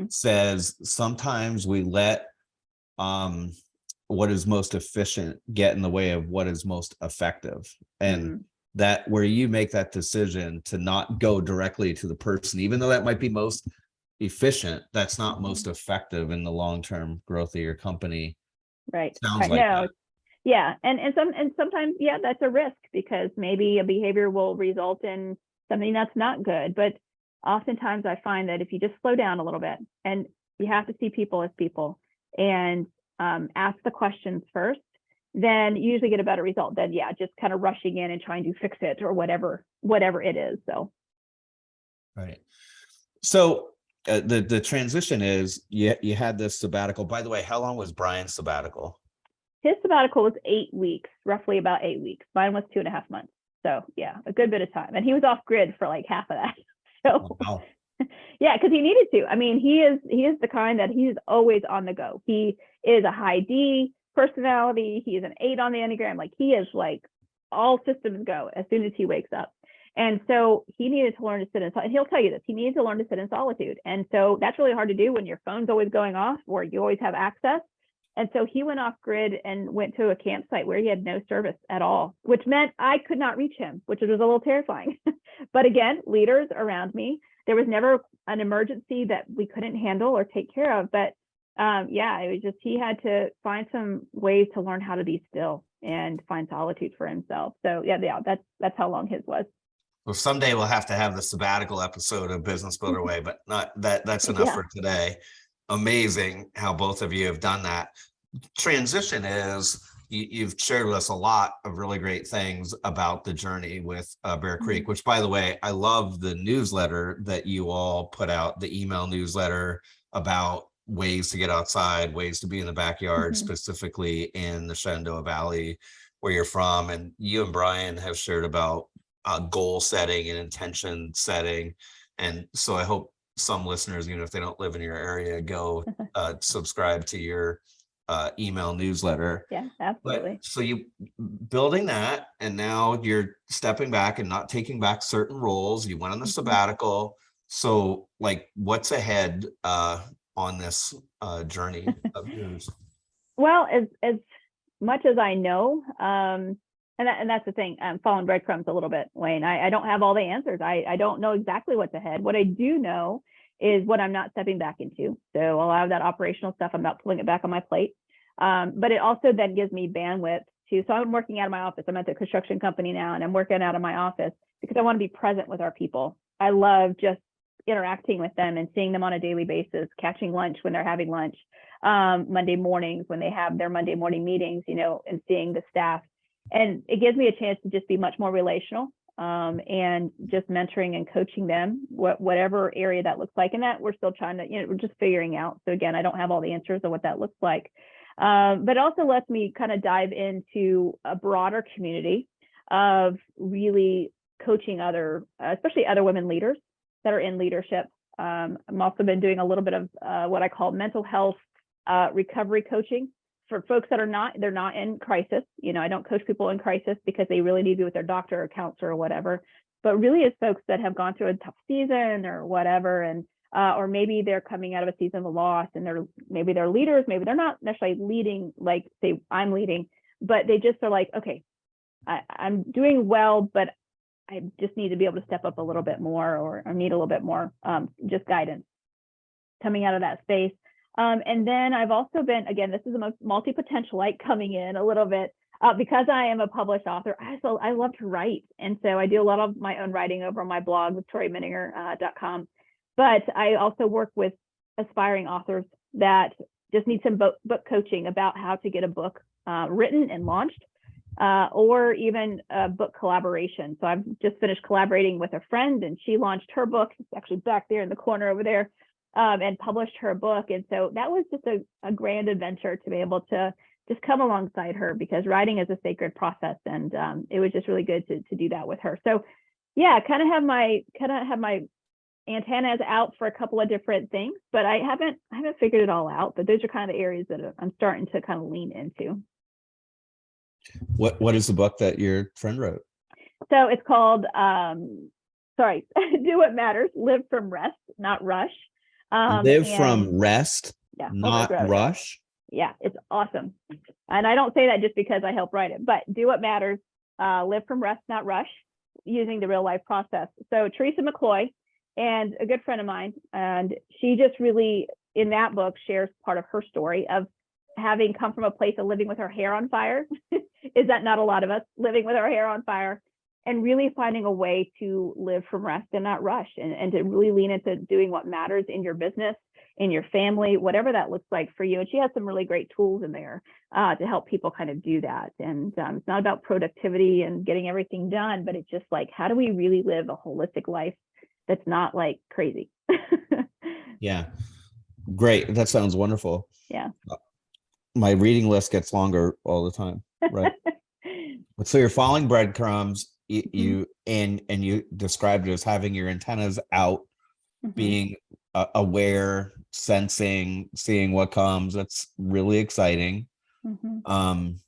says sometimes we let what is most efficient get in the way of what is most effective. And that where you make that decision to not go directly to the person, even though that might be most efficient, that's not most effective in the long-term growth of your company. Right. Sounds like that. Yeah. And sometimes, that's a risk, because maybe a behavior will result in something that's not good. But oftentimes I find that if you just slow down a little bit, and you have to see people as people, and ask the questions first, then you usually get a better result than just kind of rushing in and trying to fix it or whatever it is. So right. So the transition is you had this sabbatical. By the way, how long was Brian's sabbatical? His sabbatical was 8 weeks, roughly about 8 weeks. Mine was 2.5 months. So a good bit of time. And he was off grid for like half of that. So wow. Yeah, because he needed to. I mean, he is the kind that he's always on the go. He is a high D personality. He is an 8 on the Enneagram. Like, he is like all systems go as soon as he wakes up. And so he needed to learn to sit in solitude. And he'll tell you this, he needed to learn to sit in solitude. And so that's really hard to do when your phone's always going off or you always have access. And so he went off grid and went to a campsite where he had no service at all, which meant I could not reach him, which was a little terrifying. But again, leaders around me, there was never an emergency that we couldn't handle or take care of. But it was just, he had to find some ways to learn how to be still and find solitude for himself. So that's how long his was. Well, someday we'll have to have the sabbatical episode of Business Builder Way, but not that. That's enough for today. Amazing how both of you have done that. Transition is, you've shared with us a lot of really great things about the journey with Bear Creek, which, by the way, I love the newsletter that you all put out, the email newsletter about ways to get outside, ways to be in the backyard, specifically in the Shenandoah Valley where you're from. And you and Brian have shared about goal setting and intention setting. And so I hope some listeners, even if they don't live in your area, go subscribe to your email newsletter. Yeah, absolutely. But, so you building that, and now you're stepping back and not taking back certain roles. You went on the sabbatical. So like, what's ahead on this journey of yours? Well, as much as I know, And that's the thing. I'm following breadcrumbs a little bit, Wayne. I don't have all the answers. I don't know exactly what's ahead. What I do know is what I'm not stepping back into. So a lot of that operational stuff, I'm not pulling it back on my plate. But it also then gives me bandwidth to, so I'm working out of my office. I'm at the construction company now, and I'm working out of my office because I want to be present with our people. I love just interacting with them and seeing them on a daily basis, catching lunch when they're having lunch, Monday mornings when they have their Monday morning meetings, you know, and seeing the staff. And it gives me a chance to just be much more relational, and just mentoring and coaching them, whatever area that looks like. And that we're still trying to, you know, we're just figuring out. So again, I don't have all the answers of what that looks like. But it also lets me kind of dive into a broader community of really coaching other, especially other women leaders that are in leadership. I'm also been doing a little bit of what I call mental health recovery coaching for folks that they're not in crisis. You know, I don't coach people in crisis because they really need to be with their doctor or counselor or whatever, but really it's folks that have gone through a tough season or whatever, and or maybe they're coming out of a season of loss and maybe they're leaders, maybe they're not necessarily leading like say I'm leading, but they just are like, okay, I'm doing well, but I just need to be able to step up a little bit more, or I need a little bit more just guidance coming out of that space. And then I've also been, again, this is a multi-potentialite coming in a little bit because I am a published author. I love to write. And so I do a lot of my own writing over on my blog, victoriamenninger.com. But I also work with aspiring authors that just need some book coaching about how to get a book written and launched, or even a book collaboration. So I've just finished collaborating with a friend, and she launched her book. It's actually back there in the corner over there. And published her book. And so that was just a grand adventure to be able to just come alongside her, because writing is a sacred process. And it was just really good to do that with her. So yeah, kind of have my antennas out for a couple of different things, but I haven't figured it all out. But those are kind of the areas that I'm starting to kind of lean into. What is the book that your friend wrote? So it's called, Do What Matters, Live from Rest, Not Rush. Live from rest, yeah, not rush. Yeah, it's awesome. And I don't say that just because I helped write it, but do what matters, live from rest, not rush, using the real life process. So Teresa McCloy, and a good friend of mine, and she just really, in that book, shares part of her story of having come from a place of living with her hair on fire. Is that not a lot of us living with our hair on fire? And really finding a way to live from rest and not rush, and to really lean into doing what matters in your business, in your family, whatever that looks like for you. And she has some really great tools in there to help people kind of do that. And it's not about productivity and getting everything done, but it's just like, how do we really live a holistic life that's not like crazy? Yeah, great. That sounds wonderful. Yeah. My reading list gets longer all the time, right? So you're following breadcrumbs. You and you described it as having your antennas out, being aware, sensing, seeing what comes. That's really exciting. And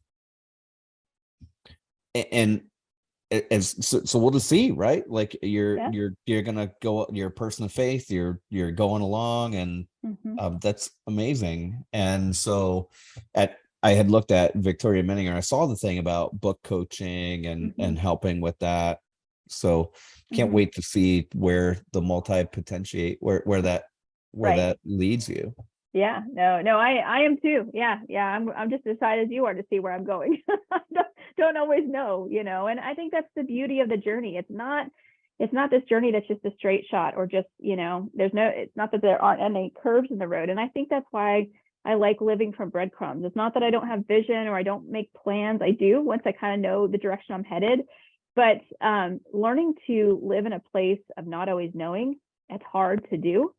so we'll just see, right? Like you're gonna go, you're a person of faith, you're going along, and that's amazing. And so I had looked at Victoria Menninger. I saw the thing about book coaching and helping with that. So can't wait to see where the multi-potentiate, where that leads you. Yeah, no, I am too. Yeah. I'm just as excited as you are to see where I'm going. don't always know, you know, and I think that's the beauty of the journey. It's not this journey that's just a straight shot, or just, you know, it's not that there aren't any curves in the road. And I think that's why I like living from breadcrumbs. It's not that I don't have vision or I don't make plans. I do, once I kind of know the direction I'm headed. But learning to live in a place of not always knowing, it's hard to do.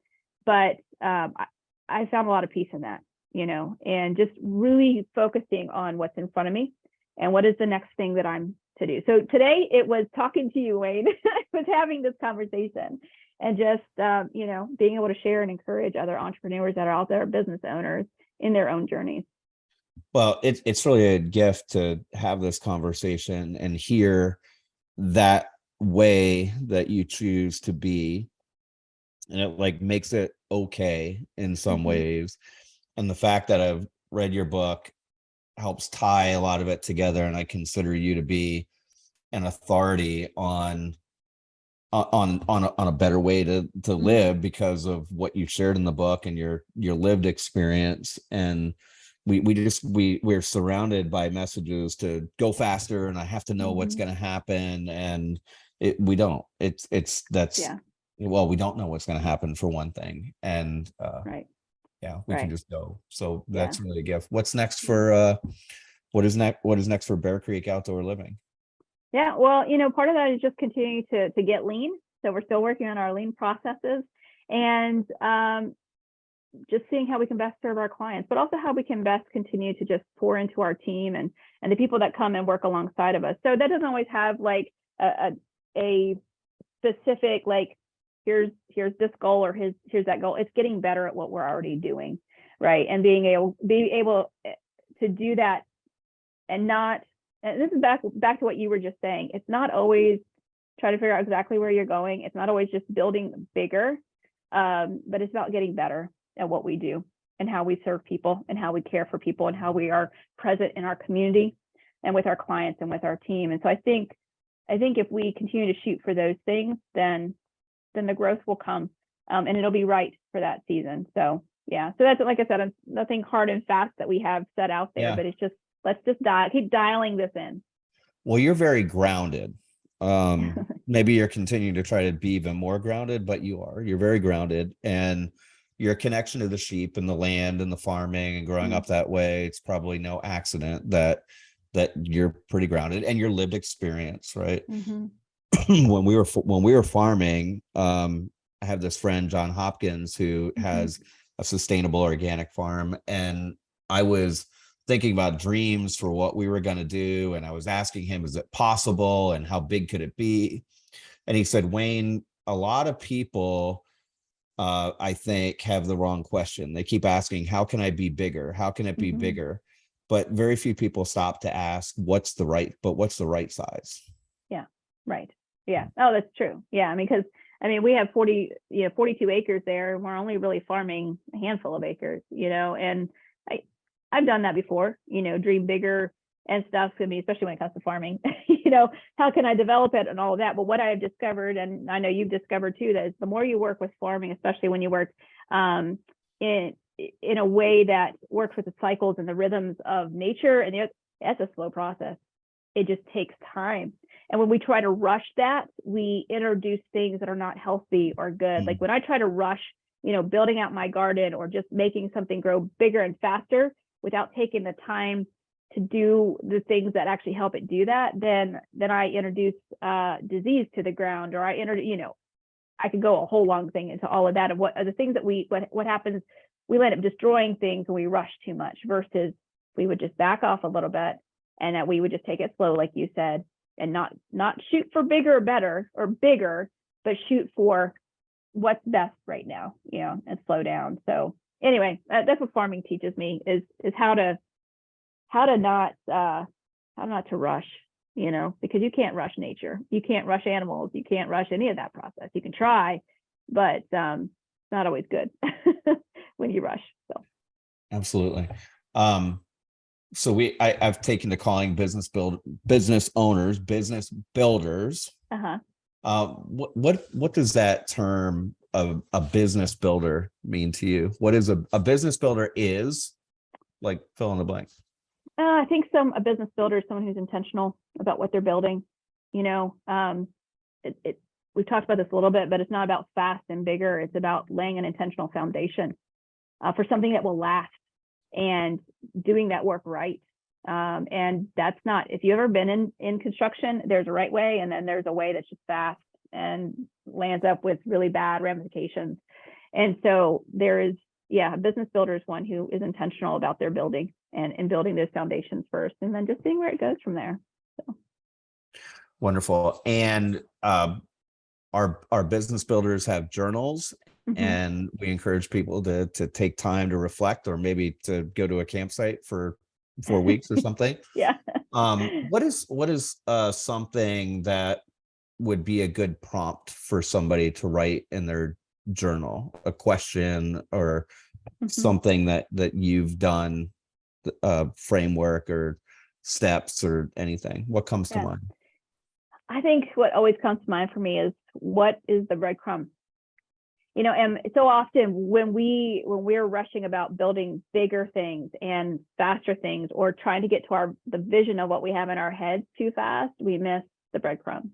But I found a lot of peace in that, you know, and just really focusing on what's in front of me and what is the next thing that I'm to do. So today it was talking to you, Wayne. I was having this conversation, and just, you know, being able to share and encourage other entrepreneurs that are out there, business owners, in their own journeys. Well, it's really a gift to have this conversation and hear that way that you choose to be. And it like makes it okay in some ways. And the fact that I've read your book helps tie a lot of it together. And I consider you to be an authority on a better way to live because of what you shared in the book and your lived experience. And we're surrounded by messages to go faster, and I have to know what's going to happen, and we don't. Well, we don't know what's going to happen for one thing, and Right. we can just go. So that's really a gift. What's next for what is next for Bear Creek Outdoor Living? Yeah, well, part of that is just continuing to get lean. So we're still working on our lean processes, and just seeing how we can best serve our clients, but also how we can best continue to just pour into our team and the people that come and work alongside of us. So that doesn't always have like a specific, like, here's this goal or here's that goal. It's getting better at what we're already doing, right? And being able to do that, and this is back to what you were just saying. It's not always try to figure out exactly where you're going. It's not always just building bigger, but it's about getting better at what we do and how we serve people and how we care for people and how we are present in our community and with our clients and with our team. And so I think if we continue to shoot for those things, then the growth will come, and it'll be right for that season. So so that's, like I said, nothing hard and fast that we have set out there, but it's just, let's just keep dialing this in. Well, you're very grounded. Maybe you're continuing to try to be even more grounded, but you're very grounded, and your connection to the sheep and the land and the farming and growing up that way, it's probably no accident that you're pretty grounded, and your lived experience, right? When we were farming, I have this friend, John Hopkins, who has a sustainable organic farm, and I was thinking about dreams for what we were going to do, and I was asking him, is it possible, and how big could it be? And he said, Wayne, a lot of people I think have the wrong question. They keep asking, how can I be bigger? How can it be bigger? But very few people stop to ask, what's the right size? Yeah. Right. Yeah. Oh, that's true. Yeah. I mean, because we have 42 acres there, and we're only really farming a handful of acres, and I've done that before, dream bigger and stuff. I mean, especially when it comes to farming, how can I develop it and all of that? But what I have discovered, and I know you've discovered too, that is the more you work with farming, especially when you work in a way that works with the cycles and the rhythms of nature, and that's a slow process. It just takes time. And when we try to rush that, we introduce things that are not healthy or good. Like when I try to rush, building out my garden or just making something grow bigger and faster without taking the time to do the things that actually help it do that, then I introduce disease to the ground, or I could go a whole long thing into all of that. And what are the things that what happens, we end up destroying things when we rush too much, versus we would just back off a little bit, and that we would just take it slow, like you said, and not shoot for bigger or better or bigger, but shoot for what's best right now, and slow down. So anyway, that's what farming teaches me is how to not to rush, because you can't rush nature. You can't rush animals. You can't rush any of that process. You can try, but it's not always good when you rush. So absolutely. So I've taken to calling business owners business builders. What does that term of a business builder mean to you? What is a business builder is, like, fill in the blank? I think a business builder is someone who's intentional about what they're building. We've talked about this a little bit, but it's not about fast and bigger. It's about laying an intentional foundation for something that will last, and doing that work right. And that's not, if you've ever been in construction, there's a right way, and then there's a way that's just fast and lands up with really bad ramifications. And so there is, a business builder is one who is intentional about their building and building those foundations first, and then just seeing where it goes from there. So. Wonderful. And our business builders have journals, and we encourage people to take time to reflect, or maybe to go to a campsite for 4 weeks or something. What is something that would be a good prompt for somebody to write in their journal? A question or something that you've done framework or steps or anything? What comes to mind? I think what always comes to mind for me is, what is the breadcrumb? And so often when we're rushing about building bigger things and faster things, or trying to get to the vision of what we have in our heads too fast, we miss the breadcrumb.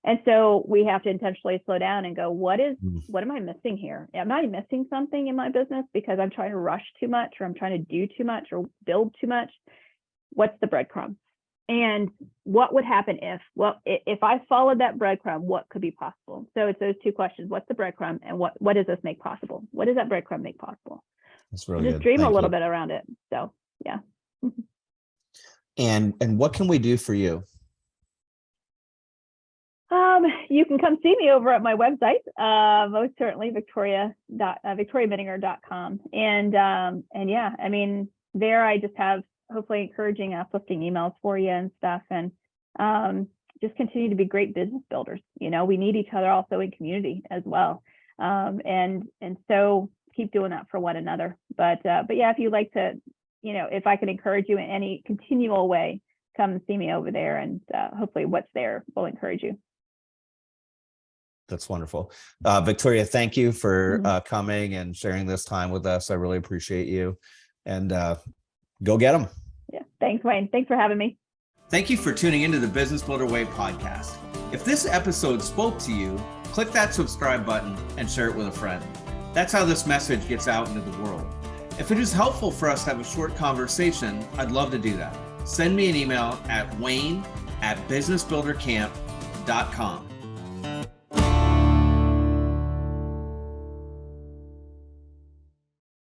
And so we have to intentionally slow down and go, what am I missing here? Am I missing something in my business because I'm trying to rush too much, or I'm trying to do too much or build too much? What's the breadcrumb? And what would happen if I followed that breadcrumb, what could be possible? So it's those two questions. What's the breadcrumb, and what does this make possible? What does that breadcrumb make possible? That's really just good. Dream Thank a little you. bit around it. So yeah. And what can we do for you? You can come see me over at my website, most certainly victoriamittinger.com. And yeah, I mean, there I just have hopefully encouraging, uplifting emails for you and stuff. And just continue to be great business builders. We need each other also in community as well. And so keep doing that for one another. But yeah, if you'd like to, if I can encourage you in any continual way, come and see me over there, and hopefully what's there will encourage you. That's wonderful. Victoria, thank you for coming and sharing this time with us. I really appreciate you, and go get them. Yeah. Thanks, Wayne. Thanks for having me. Thank you for tuning into the Business Builder Way podcast. If this episode spoke to you, click that subscribe button and share it with a friend. That's how this message gets out into the world. If it is helpful for us to have a short conversation, I'd love to do that. Send me an email at wayne@businessbuildercamp.com.